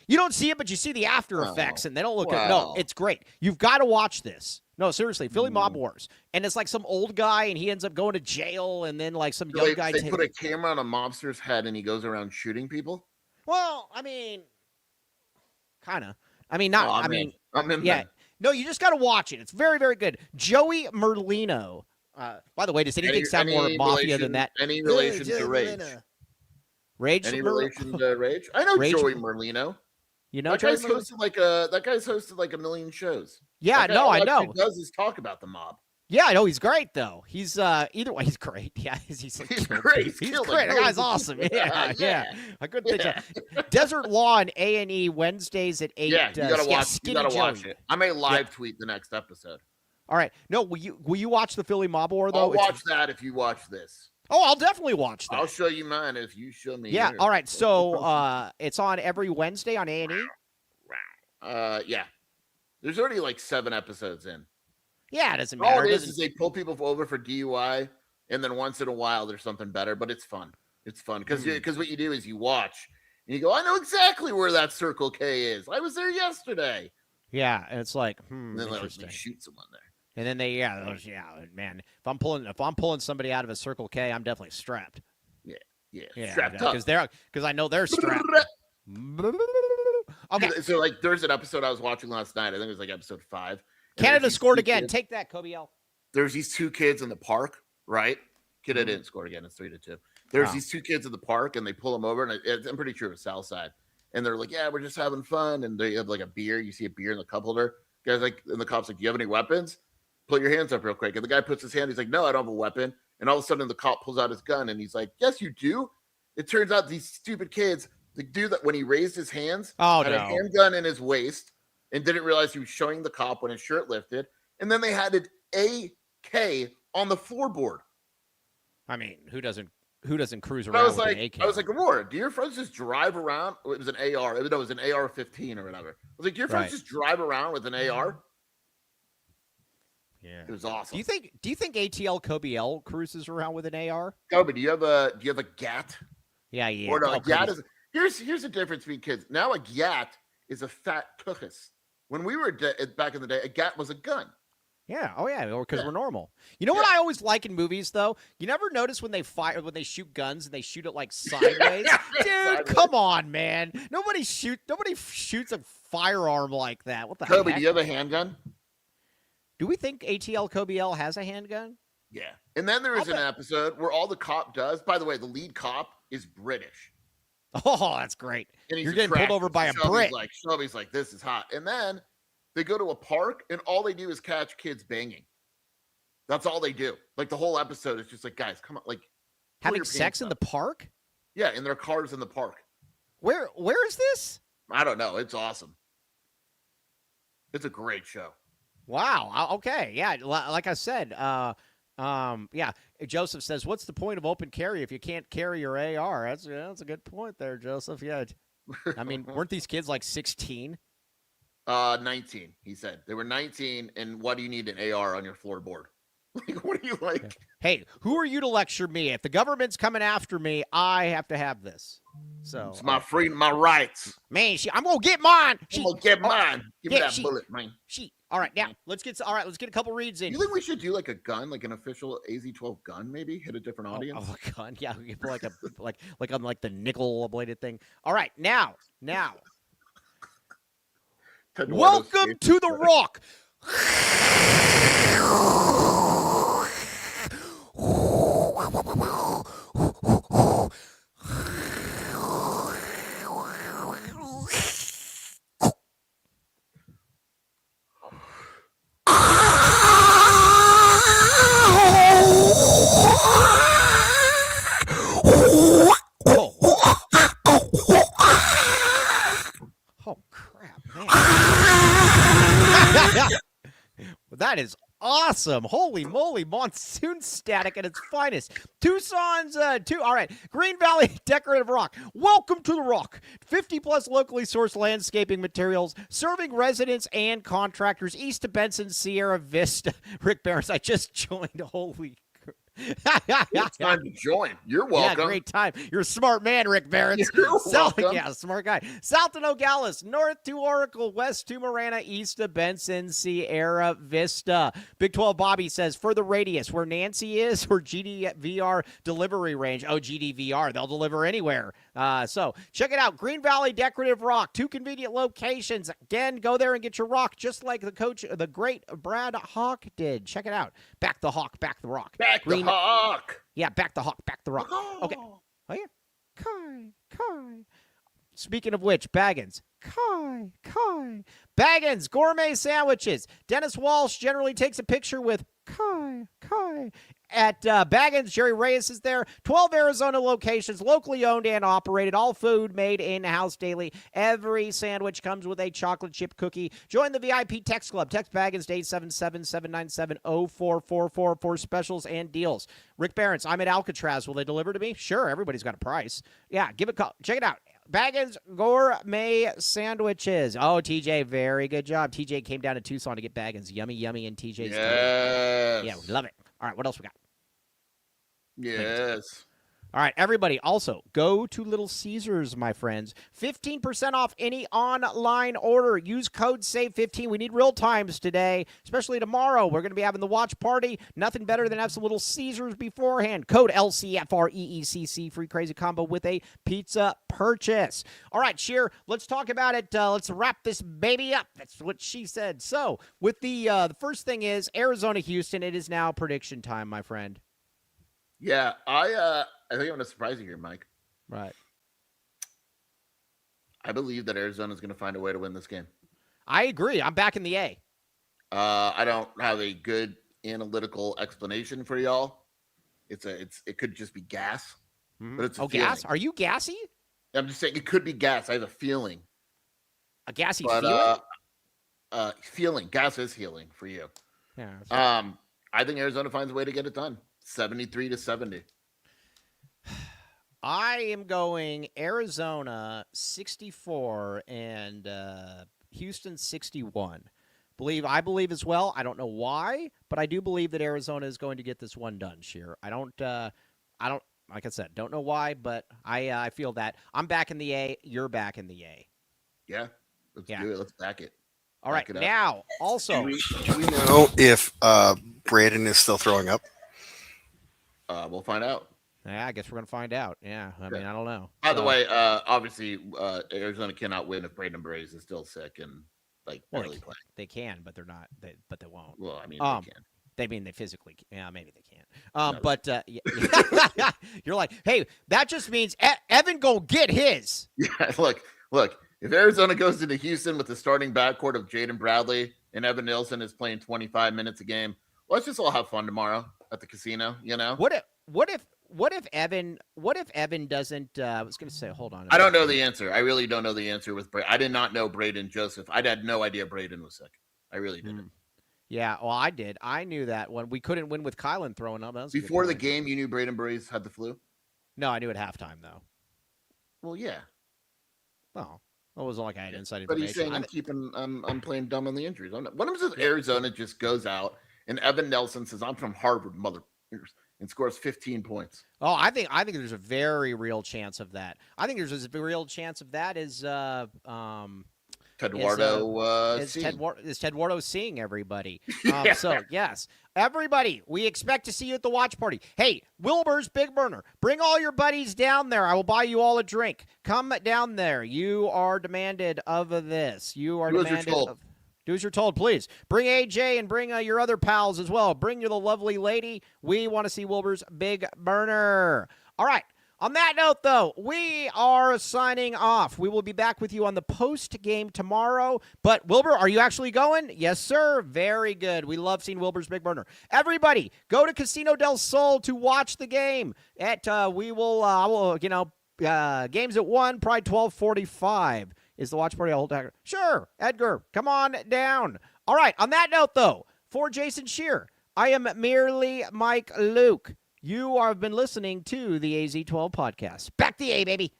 You don't see it, but you see the after effects, and they don't look good. No, it's great. You've got to watch this. No, seriously, Philly Mob Wars, and it's some old guy, and he ends up going to jail, and then some young guy. They put a camera on a mobster's head, and he goes around shooting people. Well, I mean, kind of. I mean, not. I'm in. Yeah. No, you just got to watch it. It's very, very good. Joey Merlino. By the way, does anything sound more mafia than that? Any relation to Rage? Rage? Any relation to Rage? I know Joey Merlino. You know, that guy's hosted a million shows. Yeah, I know. All he does is talk about the mob. Yeah, I know. He's great though. He's either way, he's great. Yeah, he's great. He's great. That guy's awesome. Yeah. I couldn't think so. Desert Law and A&E Wednesdays at 8. Yeah, you gotta watch. You gotta watch it. I may live tweet the next episode. All right. No, will you watch the Philly Mob War though? I'll watch that if you watch this. Oh, I'll definitely watch that. I'll show you mine if you show me. Yeah. yours. All right. So it's on every Wednesday on A&E. Yeah. There's already 7 episodes in. Yeah, it doesn't matter. All it is they pull people over for DUI, and then once in a while there's something better, but it's fun. It's fun because what you do is you watch and you go, I know exactly where that Circle K is. I was there yesterday. Yeah, and it's and then interesting. They shoot someone there. And then man. If I'm pulling somebody out of a Circle K, I'm definitely strapped. Yeah. Strapped up because I know they're strapped. Okay. So like, there's an episode I was watching last night. I think it was like episode 5. Canada scored again. Take that, Kobe L. There's these 2 kids in the park, right? Canada didn't score again. It's 3-2. There's these 2 kids in the park, and they pull them over, and I'm pretty sure it was Southside. And they're like, "Yeah, we're just having fun." And they have like a beer. You see a beer in the cup holder. Guys like, and the cop's like, "Do you have any weapons? Put your hands up real quick." And the guy puts his hand. He's like, "No, I don't have a weapon." And all of a sudden, the cop pulls out his gun, and he's like, "Yes, you do." It turns out these stupid kids, the dude that when he raised his hands, had a handgun in his waist, and didn't realize he was showing the cop when his shirt lifted. And then they had an AK on the floorboard. I mean, who doesn't cruise I around was with like, an AK? I was like, Aurora, do your friends just drive around? It was an AR. No, it was an AR-15 or whatever. I was like, do your friends just drive around with an AR? Yeah, it was awesome. Do you think ATL Kobe L cruises around with an AR? Kobe, do you have a GAT? Yeah. Or no, a GAT is here's the difference between kids. Now a GAT is a fat tuchus. When we were back in the day, a GAT was a gun. Yeah. Oh yeah. Or because we're normal. You know what I always like in movies though? You never notice when they shoot guns and they shoot it like sideways. Dude, come on, man. Nobody shoots a firearm like that. What the Kobe, heck? do you have a handgun? Do we think ATL Kobe L has a handgun? Yeah. And then there is an episode where all the cop does, by the way, the lead cop is British. Oh, that's great. And you're getting pulled over by a Brit. Shelby's like, this is hot. And then they go to a park, and all they do is catch kids banging. That's all they do. Like, the whole episode is just like, guys, come on. Like, having sex in the park? Yeah, in their cars in the park. Where is this? I don't know. It's awesome. It's a great show. Wow. Okay. Yeah. Like I said, yeah. Joseph says, what's the point of open carry if you can't carry your AR? That's a good point there, Joseph. Yeah. I mean, weren't these kids like 16? 19, he said. They were 19, and why do you need an AR on your floorboard? Like, what do you like? Hey, who are you to lecture me? If the government's coming after me, I have to have this. So it's my freedom, my rights. Man, I'm gonna get mine. I'm gonna get mine. Give me that bullet, man. All right, now let's get a couple reads in. You think we should do like a gun, like an official AZ-12 gun, maybe hit a different audience? Oh, a gun, yeah, we could put like on like the nickel bladed thing. All right, now. Welcome to the Rock. Oh crap, man. That is awesome. Holy moly, monsoon static at its finest. Tucson's all right. Green Valley Decorative Rock. Welcome to the Rock. 50 plus locally sourced landscaping materials serving residents and contractors east of Benson, Sierra Vista. Rick Barris, I just joined. Holy it's time to join. You're welcome. Yeah, great time. You're a smart man, Rick Barrett. You're welcome. Yeah, smart guy. South to Nogales, north to Oracle, west to Marana, east to Benson, Sierra Vista. Big 12 Bobby says, for the radius, where Nancy is, or GDVR delivery range. Oh, GDVR, they'll deliver anywhere. So check it out. Green Valley Decorative Rock, 2 convenient locations. Again, go there and get your rock, just like the great Brad Hawk did. Check it out. Back the Hawk, back the rock. Back the Hawk. Yeah, back the Hawk, back the rock. Okay. Oh, yeah. Kai. Speaking of which, Baggins. Kai. Baggins, gourmet sandwiches. Dennis Walsh generally takes a picture with Kai. At Baggins, Jerry Reyes is there. 12 Arizona locations, locally owned and operated. All food made in-house daily. Every sandwich comes with a chocolate chip cookie. Join the VIP Text Club. Text Baggins to 877-797-0444 for specials and deals. Rick Barons, I'm at Alcatraz. Will they deliver to me? Sure, everybody's got a price. Yeah, give it a call. Check it out. Baggins Gourmet Sandwiches. Oh, TJ, very good job. TJ came down to Tucson to get Baggins. Yummy in TJ's. Yes. Yeah, we love it. All right, what else we got? Yes. All right, everybody, also go to Little Caesars, my friends. 15% off any online order. Use code SAVE15. We need real times today, especially tomorrow. We're going to be having the watch party. Nothing better than have some Little Caesars beforehand. Code LCFREECC, free crazy combo with a pizza purchase. All right, Sheer, let's talk about it. Let's wrap this baby up. That's what she said. So, with the first thing is Arizona-Houston. It is now prediction time, my friend. Yeah, I think I'm going to surprise you here, Mike. Right. I believe that Arizona is going to find a way to win this game. I agree. I'm back in the A. I don't have a good analytical explanation for y'all. It could just be gas, but it's a feeling. Gas? Are you gassy? I'm just saying it could be gas. I have a feeling. A gassy feeling? Feeling. Gas is healing for you. Yeah. I think Arizona finds a way to get it done. 73-70. I am going Arizona 64 and Houston 61. I believe as well. I don't know why, but I do believe that Arizona is going to get this one done, Sheer. I don't like I said, don't know why, but I feel that. I'm back in the A, you're back in the A. Yeah. Let's do it. Let's back it. All right. Now, also, do we know if Braden is still throwing up? We'll find out. Yeah, I guess we're going to find out. Yeah, I mean, I don't know. By the way, obviously, Arizona cannot win if Braden Braze is still sick and barely playing. They can, but they're not. But they won't. Well, I mean, they can. They mean they physically. Yeah, maybe they can't. Yeah. You're like, hey, that just means Evan go get his. Yeah, look. If Arizona goes into Houston with the starting backcourt of Jaden Bradley and Evan Nilsson is playing 25 minutes a game, let's just all have fun tomorrow at the casino. You know. What if Evan doesn't? I was going to say, hold on. I don't know the answer. I really don't know the answer with Braden. I did not know Braden Joseph. I had no idea Braden was sick. I really didn't. Yeah, well, I did. I knew that when we couldn't win with Kylan throwing up. Before the game, you knew Braden Braze had the flu? No, I knew at halftime, though. Well, yeah. Well, it wasn't like I had inside information. But he's saying I'm playing dumb on the injuries. What if Arizona just goes out and Evan Nelson says, I'm from Harvard, mother, and scores 15 points? Oh, I think there's a very real chance of that. I think there's a real chance of that is Tedwardo is Tedwardo seeing everybody. Yeah. So, yes. Everybody, we expect to see you at the watch party. Hey, Wilbur's Big Burner, bring all your buddies down there. I will buy you all a drink. Come down there. You are demanded of this. You are demanded of... Do as you're told, please. Bring AJ and bring your other pals as well. Bring you the lovely lady. We want to see Wilbur's Big Burner. All right. On that note, though, we are signing off. We will be back with you on the post-game tomorrow. But, Wilbur, are you actually going? Yes, sir. Very good. We love seeing Wilbur's Big Burner. Everybody, go to Casino del Sol to watch the game. Games at 1, probably 12:45 is the watch party. Sure, Edgar, come on down. All right, on that note, though, for Jason Shear, I am merely Mike Luke. You have been listening to the AZ12 podcast. Back the A, baby.